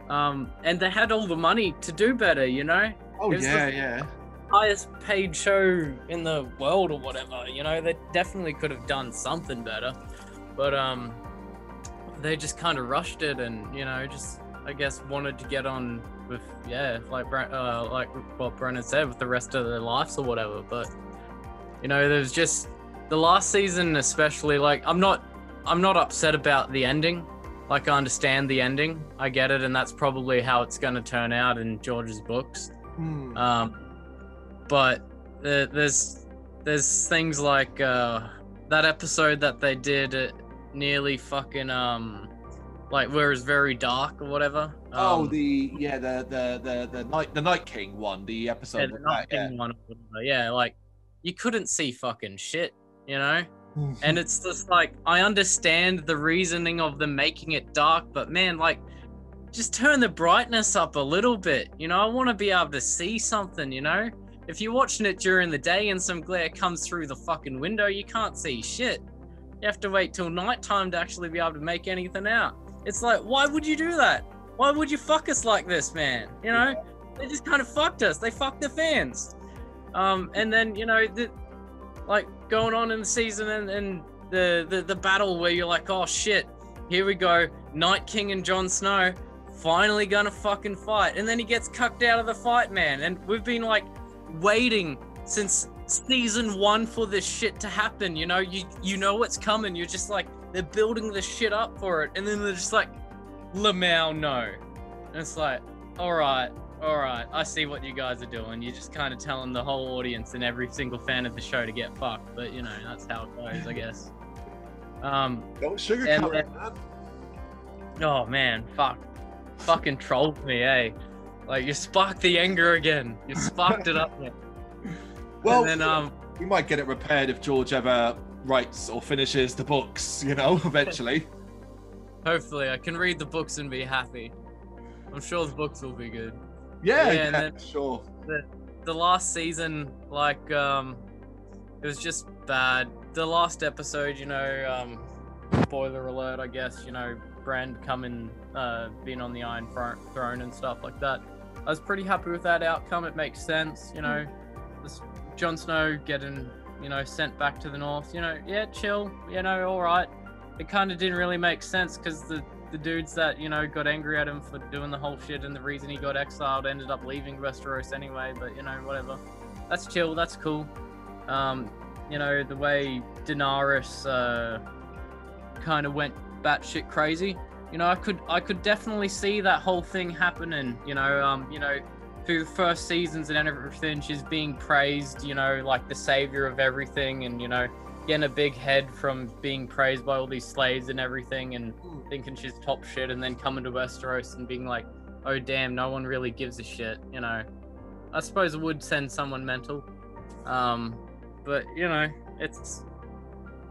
And they had all the money to do better, you know? Oh, yeah. Highest paid show in the world or whatever, you know? They definitely could have done something better. But, they just kind of rushed it, and you know, just I guess wanted to get on with like what Brennan said, with the rest of their lives or whatever. But you know, there's just the last season especially. Like, I'm not upset about the ending. Like, I understand the ending, I get it, and that's probably how it's going to turn out in George's books. But there's things like that episode that they did. Nearly fucking like, where it's very dark or whatever. The Night King one, the episode. The Night King one. Yeah, like, you couldn't see fucking shit, you know. And it's just like, I understand the reasoning of them making it dark, but man, like, just turn the brightness up a little bit. You know, I want to be able to see something. You know, if you're watching it during the day and some glare comes through the fucking window, you can't see shit. You have to wait till nighttime to actually be able to make anything out. It's like, why would you do that? Why would you fuck us like this, man? You know, they just kind of fucked us. They fucked the fans. And then, you know, like, going on in the season and the battle where you're like, oh shit, here we go. Night King and Jon Snow finally gonna fucking fight. And then he gets cucked out of the fight, man. And we've been like waiting since season 1 for this shit to happen. You know, you know what's coming. You're just like, they're building this shit up for it, and then they're just like, Lamau, no. And it's like, all right, I see what you guys are doing. You're just kind of telling the whole audience and every single fan of the show to get fucked. But you know, that's how it goes, I guess. Don't sugarcoat it, man. Oh man, fucking trolled me, eh? Like, you sparked the anger again. You sparked it up, man. Well, and then, we might get it repaired if George ever writes or finishes the books, you know, eventually. Hopefully, I can read the books and be happy. I'm sure the books will be good. Yeah, then, sure. The last season, like, it was just bad. The last episode, you know, spoiler alert, I guess, you know, Bran coming, being on the Iron Throne and stuff like that. I was pretty happy with that outcome. It makes sense, you know. Jon Snow getting, you know, sent back to the North, you know, yeah, chill, you know, all right. It kind of didn't really make sense because the dudes that, you know, got angry at him for doing the whole shit and the reason he got exiled ended up leaving Westeros anyway, but, you know, whatever. That's chill, that's cool. You know, the way Daenerys kind of went batshit crazy, you know, I could definitely see that whole thing happening, you know, through the first seasons and everything, she's being praised, you know, like the savior of everything, and, you know, getting a big head from being praised by all these slaves and everything, and thinking she's top shit, and then coming to Westeros and being like, oh damn, no one really gives a shit, you know. I suppose it would send someone mental. But, you know, it's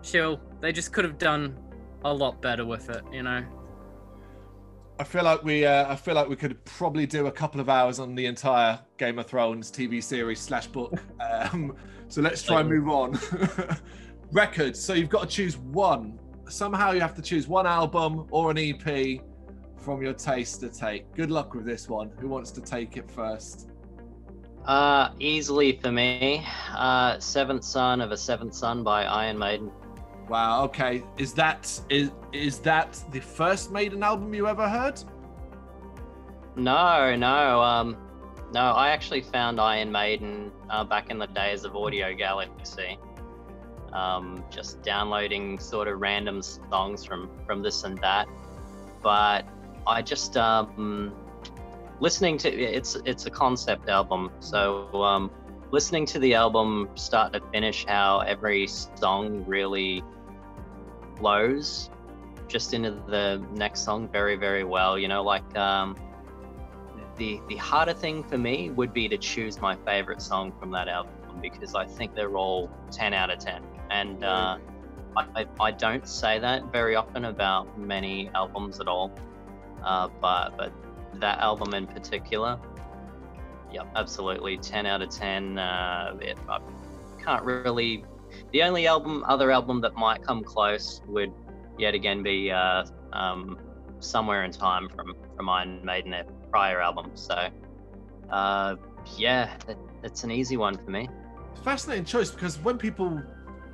chill. They just could have done a lot better with it, you know. I feel like we could probably do a couple of hours on the entire Game of Thrones TV series / book. So let's try and move on. Records. So you've got to choose one. Somehow you have to choose one album or an EP from your taste to take. Good luck with this one. Who wants to take it first? Easily for me, Seventh Son of a Seventh Son by Iron Maiden. Wow. Okay. Is that the first Maiden album you ever heard? No. I actually found Iron Maiden back in the days of Audio Galaxy. Just downloading sort of random songs from this and that. But I just listening to it's a concept album, so listening to the album start to finish, how every song really flows just into the next song very, very well. You know, like the harder thing for me would be to choose my favorite song from that album, because I think they're all 10 out of 10, and I don't say that very often about many albums at all, but that album in particular, yep, absolutely 10 out of 10. I can't really. The only other album that might come close would yet again be Somewhere in Time from Iron Maiden, their prior album. So yeah, it's an easy one for me. Fascinating choice, because when people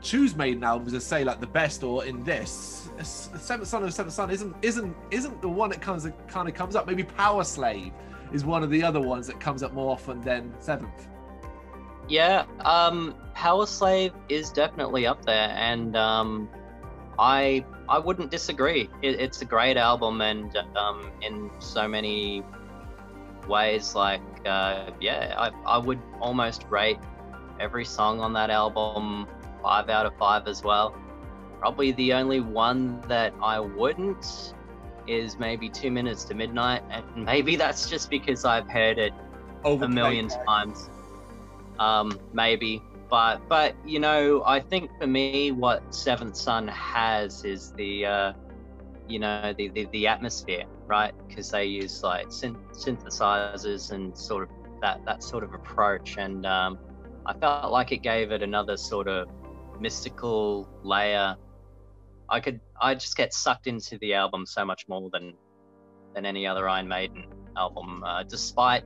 choose Maiden albums as, say, like the best or in this, Seventh Son of Seventh Son isn't the one that kind of comes up. Maybe Power Slave is one of the other ones that comes up more often than Seventh. Yeah, Power Slave is definitely up there, and I wouldn't disagree. It's a great album, and in so many ways, like yeah, I would almost rate every song on that album 5 out of 5 as well. Probably the only one that I wouldn't is maybe 2 Minutes to Midnight, and maybe that's just because I've heard it a million times. Maybe, but you know, I think for me, what Seventh Son has is the you know, the atmosphere, right? Because they use like synthesizers and sort of that sort of approach, and I felt like it gave it another sort of mystical layer. I just get sucked into the album so much more than any other Iron Maiden album, despite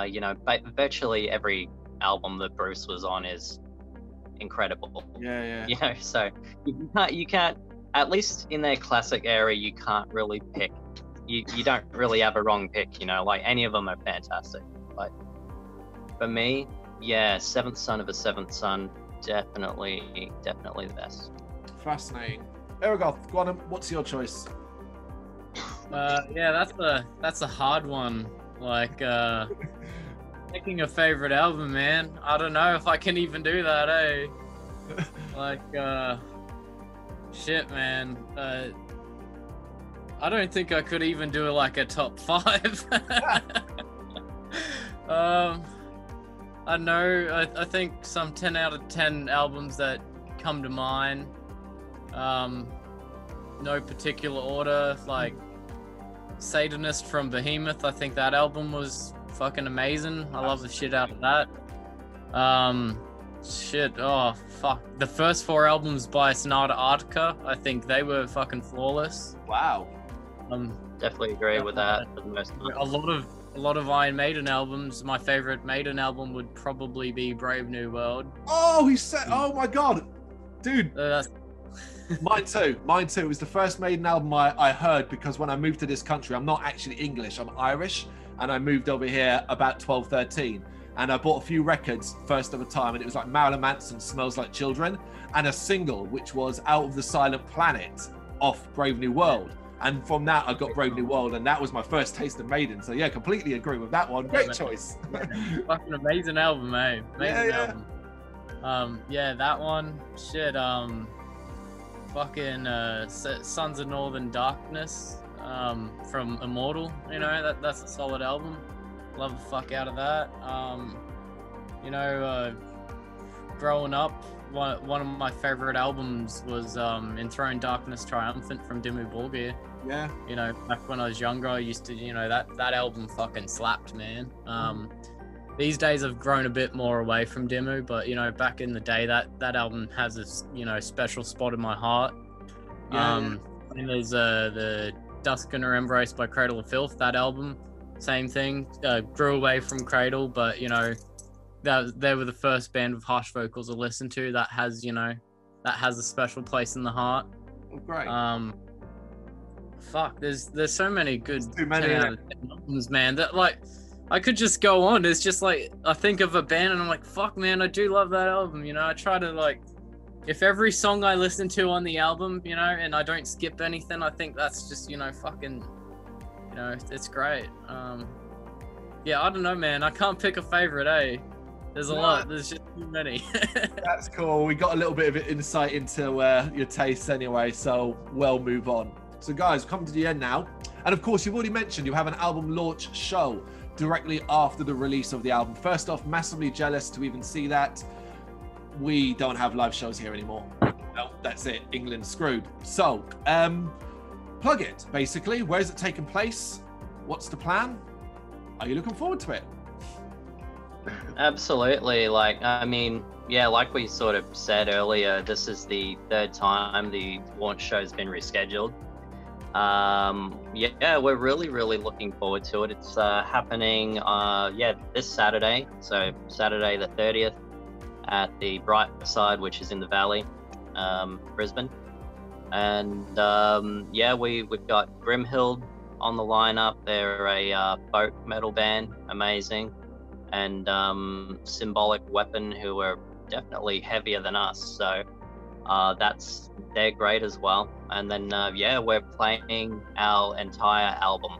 you know, virtually every album that Bruce was on is incredible. Yeah. You know, so you can't, at least in their classic era, you can't really pick. You don't really have a wrong pick. You know, like any of them are fantastic. But for me, yeah, Seventh Son of a Seventh Son, definitely the best. Fascinating. Erigoth, go on, what's your choice? Yeah, that's a hard one. Like, picking a favorite album, man. I don't know if I can even do that, eh? Like, shit, man. I don't think I could even do like a top 5. I know. I think some 10 out of 10 albums that come to mind. No particular order. Like Satanist from Behemoth. I think that album was fucking amazing. I love the shit out of that. Shit. Oh fuck. The first 4 albums by Sonata Arctica, I think they were fucking flawless. Wow. Definitely agree with that for the most part. a lot of Iron Maiden albums. My favorite Maiden album would probably be Brave New World. Oh, he said, oh my God. Dude. That's... Mine too. It was the first Maiden album I heard, because when I moved to this country, I'm not actually English, I'm Irish. And I moved over here about 12, 13. And I bought a few records first of a time. And it was like Marilyn Manson, Smells Like Children. And a single, which was Out of the Silent Planet off Brave New World. And from that, I got Brave New World. And that was my first taste of Maiden. So yeah, completely agree with that one. Great choice. Fucking amazing album, mate. Amazing album. Yeah, that one. Shit, fucking Sons of Northern Darkness from Immortal, you know, that's a solid album. Love the fuck out of that. You know, growing up, one of my favorite albums was Enthroned Darkness Triumphant from Dimmu Borgir. Yeah. You know, back when I was younger, I used to, you know, that album fucking slapped, man. These days I've grown a bit more away from Dimmu, but you know, back in the day, that album has this, you know, special spot in my heart. And there's the Duskiner Embrace by Cradle of Filth, that album, same thing. Grew away from Cradle, but you know, they were the first band with harsh vocals I listened to. That has, you know, that has a special place in the heart. Oh, great. Fuck, there's so many good too many albums, man. That like, I could just go on. It's just like, I think of a band and I'm like, fuck, man, I do love that album. You know, I try to like, if every song I listen to on the album, you know, and I don't skip anything, I think that's just, you know, fucking, you know, it's great. Yeah, I don't know, man. I can't pick a favorite, eh? There's a lot. There's just too many. That's cool. We got a little bit of insight into your tastes anyway, so we'll move on. So guys, come to the end now. And of course, you've already mentioned you have an album launch show directly after the release of the album. First off, massively jealous to even see that. We don't have live shows here anymore. No, that's it. England's screwed. So, plug it, basically. Where's it taking place? What's the plan? Are you looking forward to it? Absolutely. Like, I mean, yeah, like we sort of said earlier, this is the third time the launch show's been rescheduled. Yeah, we're really looking forward to it. It's happening, this Saturday. So Saturday the 30th at the Bright Side, which is in the Valley, Brisbane. And yeah, we've got Grimhild on the lineup. They're a folk metal band, amazing. And Symbolic Weapon, who are definitely heavier than us. So they're great as well. And then yeah, we're playing our entire album.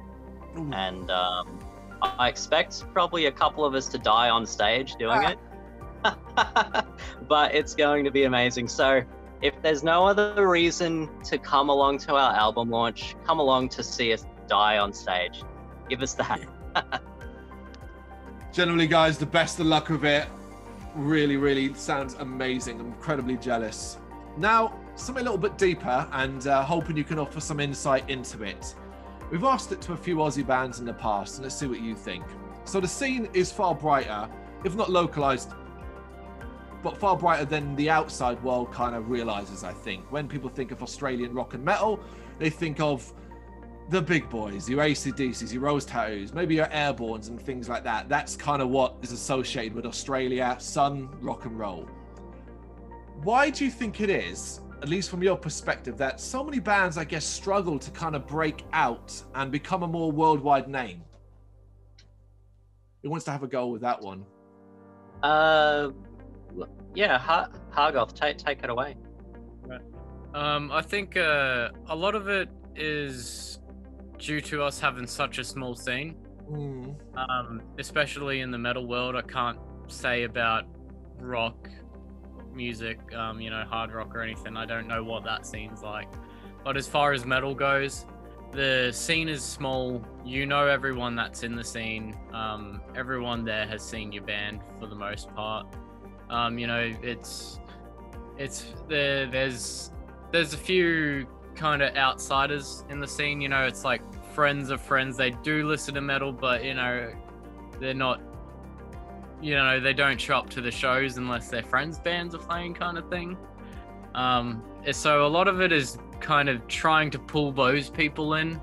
Ooh. And I expect probably a couple of us to die on stage doing it. But it's going to be amazing. So if there's no other reason to come along to our album launch, come along to see us die on stage. Give us that. Generally, guys, the best of luck with it. Really sounds amazing. I'm incredibly jealous. Now, something a little bit deeper, and hoping you can offer some insight into it. We've asked it to a few Aussie bands in the past, and let's see what you think. So the scene is far brighter, if not localized, but far brighter than the outside world kind of realizes, I think. When people think of Australian rock and metal, they think of the big boys, your AC/DCs, your Rose Tattoos, maybe your Airborns and things like that. That's kind of what is associated with Australia, sun, rock and roll. Why do you think it is, at least from your perspective, that so many bands, I guess, struggle to kind of break out and become a more worldwide name? Who wants to have a go with that one? Yeah, Hargoth, take it away. Right. I think a lot of it is due to us having such a small scene. Especially in the metal world. I can't say about rock music, you know, hard rock or anything. I don't know what that scene's like. But as far as metal goes, the scene is small. You know everyone that's in the scene. Everyone there has seen your band for the most part. You know, there's a few kind of outsiders in the scene. You know, it's like friends of friends. They do listen to metal, but you know, they're not, you know, they don't show up to the shows unless their friends' bands are playing, kind of thing. So a lot of it is kind of trying to pull those people in.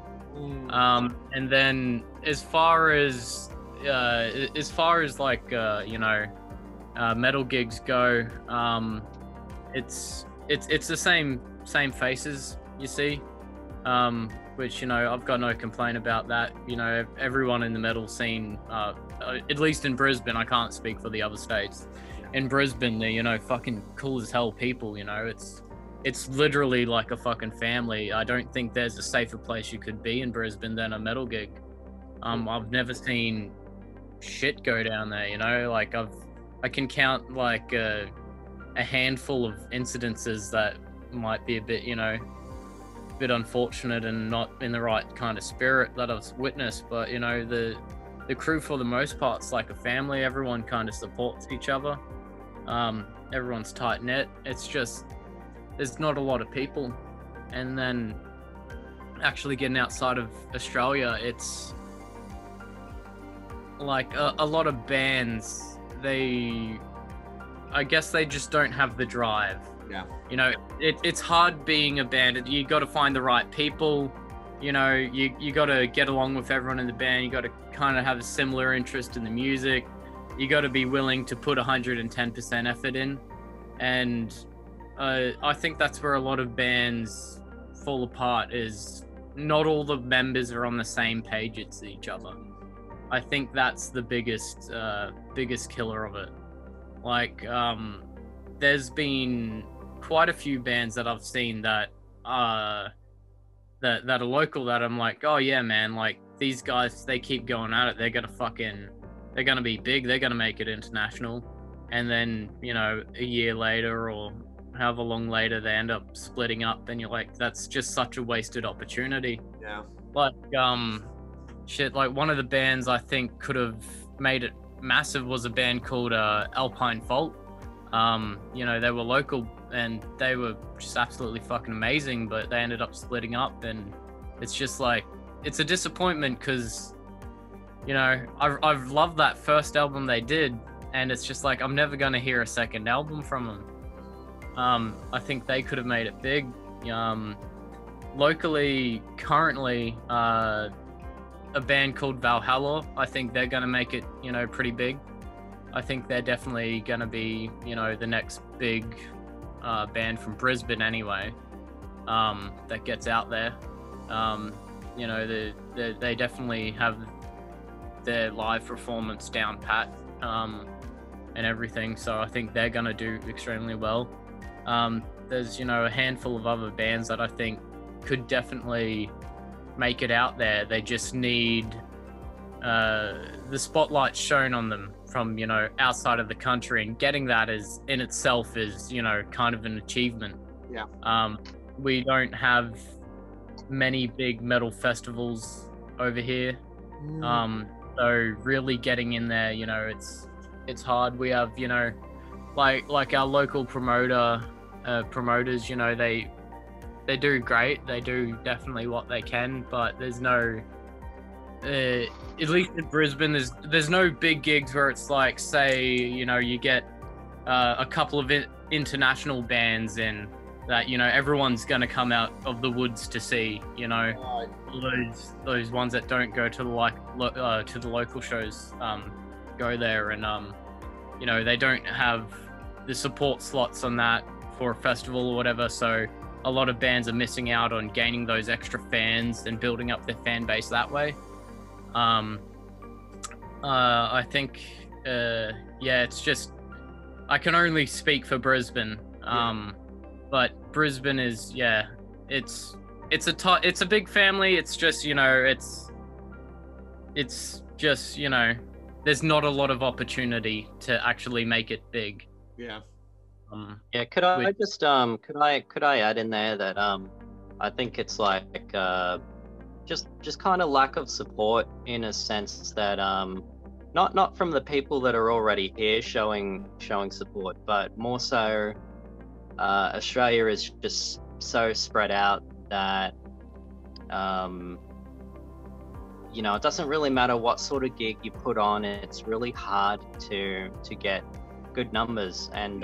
And then as far as like metal gigs go, it's the same faces you see, which I've got no complaint about that. Everyone in the metal scene, at least in Brisbane, I can't speak for the other states. In Brisbane, they're fucking cool as hell people. It's literally like a fucking family. I don't think there's a safer place you could be in Brisbane than a metal gig. I've never seen shit go down there. Like I can count like a handful of incidences that might be a bit unfortunate and not in the right kind of spirit that I've witnessed. But the crew for the most part is like a family. Everyone kind of supports each other. Everyone's tight knit. It's just there's not a lot of people. And then actually getting outside of Australia, it's like a lot of bands, I guess they just don't have the drive. Yeah. It's hard being a band. You got to find the right people. You got to get along with everyone in the band. You got to kind of have a similar interest in the music. You got to be willing to put 110% effort in. And I think that's where a lot of bands fall apart, is not all the members are on the same page as each other. I think that's the biggest killer of it. Like, there's been quite a few bands that I've seen that are local that I'm like, oh yeah, man, like these guys, they keep going at it. They're gonna be big. They're gonna make it international. And then, a year later or however long later, they end up splitting up, and you're like, that's just such a wasted opportunity. Yeah. Like, like one of the bands I think could have made it massive was a band called Alpine Fault. They were local and they were just absolutely fucking amazing, but they ended up splitting up, and it's just like, it's a disappointment because, I've loved that first album they did, and it's just like, I'm never gonna hear a second album from them. I think they could have made it big. Locally, currently, a band called Valhalla, I think they're gonna make it, pretty big. I think they're definitely gonna be, the next big band from Brisbane anyway, that gets out there. They definitely have their live performance down pat, and everything, so I think they're gonna do extremely well. There's a handful of other bands that I think could definitely make it out there. They just need the spotlight shown on them from outside of the country, and getting that is in itself is kind of an achievement. Yeah. We don't have many big metal festivals over here. So really getting in there, it's hard. We have like our local promoters, they do great. They do definitely what they can, but there's no, at least in Brisbane, there's no big gigs where it's like, say, you get a couple of international bands in that, everyone's gonna come out of the woods to see, those ones that don't go to the local shows, go there, and they don't have the support slots on that for a festival or whatever, so a lot of bands are missing out on gaining those extra fans and building up their fan base that way. I think, it's just, I can only speak for Brisbane, but Brisbane is, it's a big family. It's just, it's just, there's not a lot of opportunity to actually make it big. Yeah. Could I just could I add in there that I think it's like just kind of lack of support, in a sense that not from the people that are already here showing support, but more so Australia is just so spread out that it doesn't really matter what sort of gig you put on. It's really hard to get good numbers, and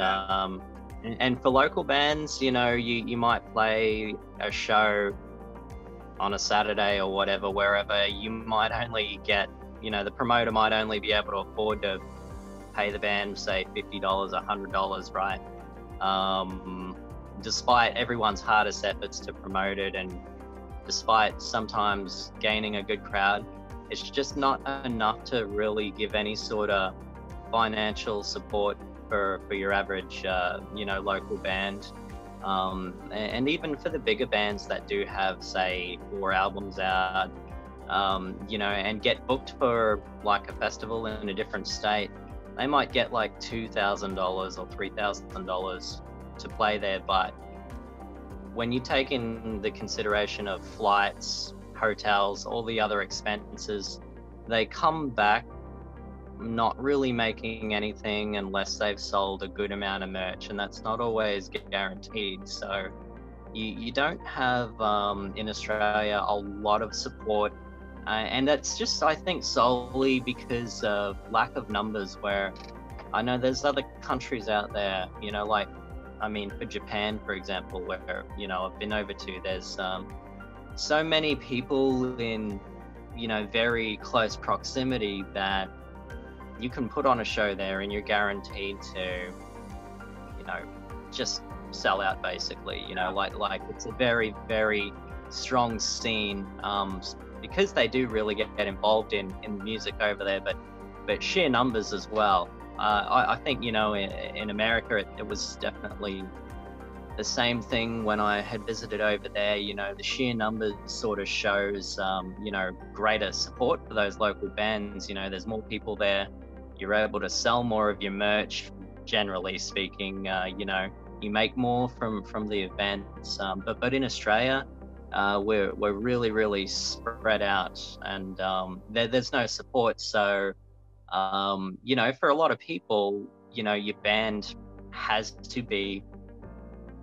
for local bands, you might play a show on a Saturday or whatever, wherever you might only get, the promoter might only be able to afford to pay the band, say, $50, $100, right? Despite everyone's hardest efforts to promote it, and despite sometimes gaining a good crowd, it's just not enough to really give any sort of financial support for your average, local band. And even for the bigger bands that do have, say, 4 albums out, and get booked for like a festival in a different state, they might get like $2,000 or $3,000 to play there. But when you take in the consideration of flights, hotels, all the other expenses, they come back not really making anything unless they've sold a good amount of merch, and that's not always guaranteed. So you don't have in Australia a lot of support, and that's just, I think, solely because of lack of numbers. Where I know there's other countries out there, for Japan, for example, where I've been over to, there's so many people in very close proximity that you can put on a show there and you're guaranteed to, just sell out, basically. Like it's a very, very strong scene, because they do really get involved in music over there, but sheer numbers as well. I think, in America, it was definitely the same thing when I had visited over there. The sheer numbers sort of shows, greater support for those local bands. There's more people there. You're able to sell more of your merch, generally speaking. You make more from the events. But in Australia, we're really, really spread out, and there's no support. So, for a lot of people, your band has to be,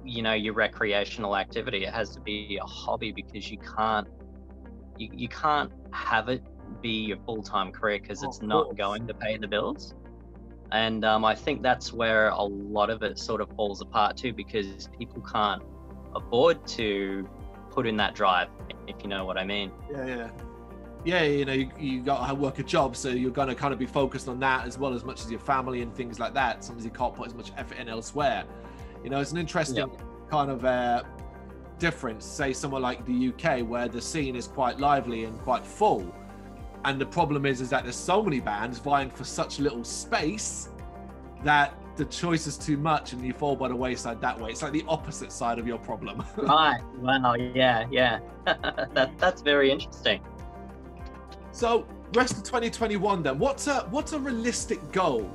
your recreational activity. It has to be a hobby, because you can't have it be your full-time career, because it's not going to pay the bills. And I think that's where a lot of it sort of falls apart too, because people can't afford to put in that drive, if you know what I mean. Yeah, you got to work a job, so you're going to kind of be focused on that as well, as much as your family and things like that. Sometimes you can't put as much effort in elsewhere. It's an interesting kind of difference, say somewhere like the UK, where the scene is quite lively and quite full. And the problem is that there's so many bands vying for such little space that the choice is too much, and you fall by the wayside that way. It's like the opposite side of your problem. Right. Wow. Yeah. That's very interesting. So, rest of 2021 then, what's a realistic goal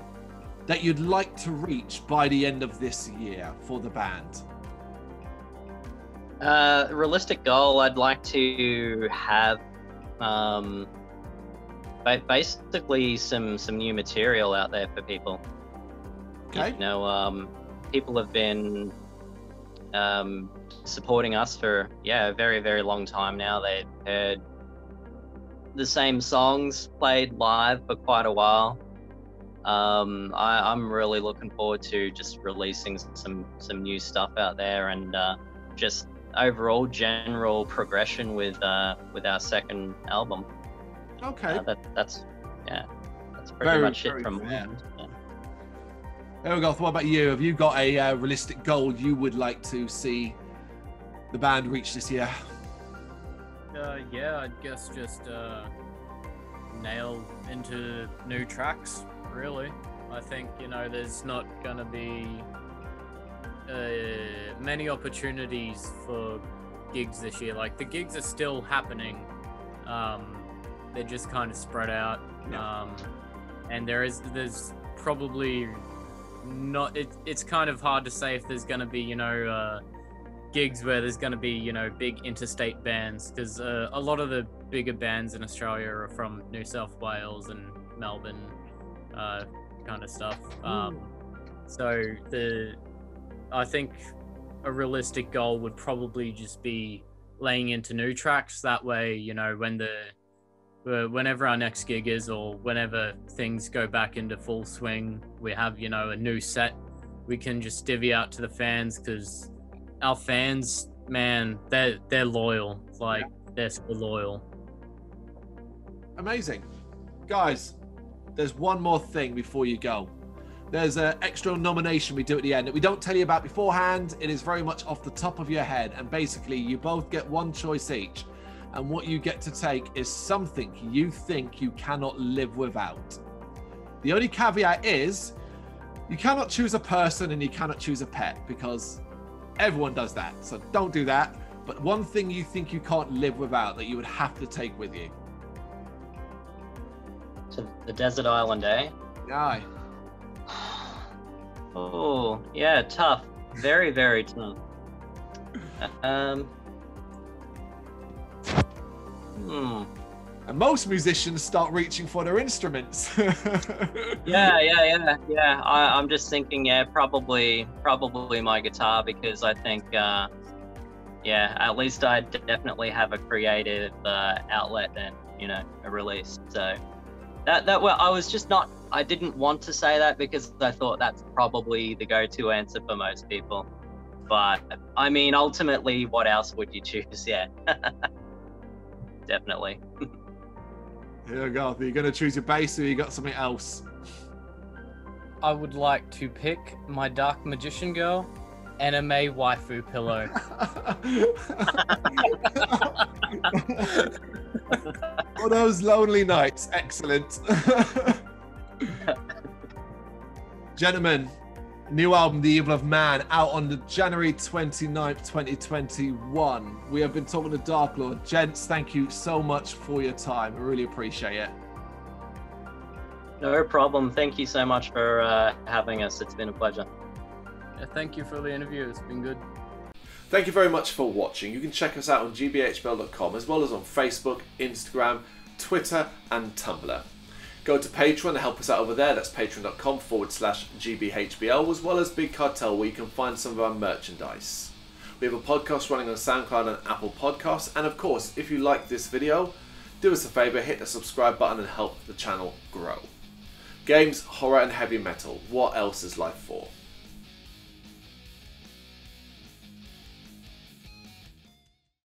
that you'd like to reach by the end of this year for the band? Realistic goal, I'd like to have basically some new material out there for people. Okay. People have been supporting us for a very, very long time now. They've heard the same songs played live for quite a while. I'm really looking forward to just releasing some new stuff out there, and just overall general progression with our second album. Okay. That's pretty much it from me. There we go. What about you? Have you got a realistic goal you would like to see the band reach this year? I guess just nail into new tracks, really. I think, there's not going to be many opportunities for gigs this year. Like, the gigs are still happening. They're just kind of spread out. And there's probably not, it's kind of hard to say if there's going to be, gigs where there's going to be, big interstate bands, because a lot of the bigger bands in Australia are from New South Wales and Melbourne, kind of stuff. So I think a realistic goal would probably just be laying into new tracks. That way, whenever our next gig is, or whenever things go back into full swing, we have, a new set we can just divvy out to the fans, because our fans, man, they're loyal. Like, they're still loyal. Amazing. Guys, there's one more thing before you go. There's an extra nomination we do at the end that we don't tell you about beforehand. It is very much off the top of your head. And basically, you both get one choice each. And what you get to take is something you think you cannot live without. The only caveat is you cannot choose a person and you cannot choose a pet, because everyone does that. So don't do that. But one thing you think you can't live without that you would have to take with you. To the desert island, eh? Aye. Oh, yeah, tough. Very, very tough. And most musicians start reaching for their instruments. Yeah. I'm just thinking, yeah, probably my guitar, because I think, yeah, at least I definitely have a creative outlet and, you know, a release. So well, I didn't want to say that because I thought that's probably the go-to answer for most people. But I mean, ultimately, what else would you choose? Yeah, definitely. Here we go. Are you going to choose your bass or you got something else? I would like to pick my Dark Magician Girl anime waifu pillow. For those lonely nights. Excellent. Gentlemen, new album, The Evil of Man, out on the January 29th, 2021. We have been talking to Darklore. Gents, thank you so much for your time. I really appreciate it. No problem. Thank you so much for having us. It's been a pleasure. Yeah, thank you for the interview. It's been good. Thank you very much for watching. You can check us out on gbhbl.com as well as on Facebook, Instagram, Twitter and Tumblr. Go to Patreon to help us out over there. That's patreon.com/gbhbl, as well as Big Cartel, where you can find some of our merchandise. We have a podcast running on SoundCloud and Apple Podcasts. And of course, if you like this video, do us a favour, hit the subscribe button and help the channel grow. Games, horror and heavy metal. What else is life for?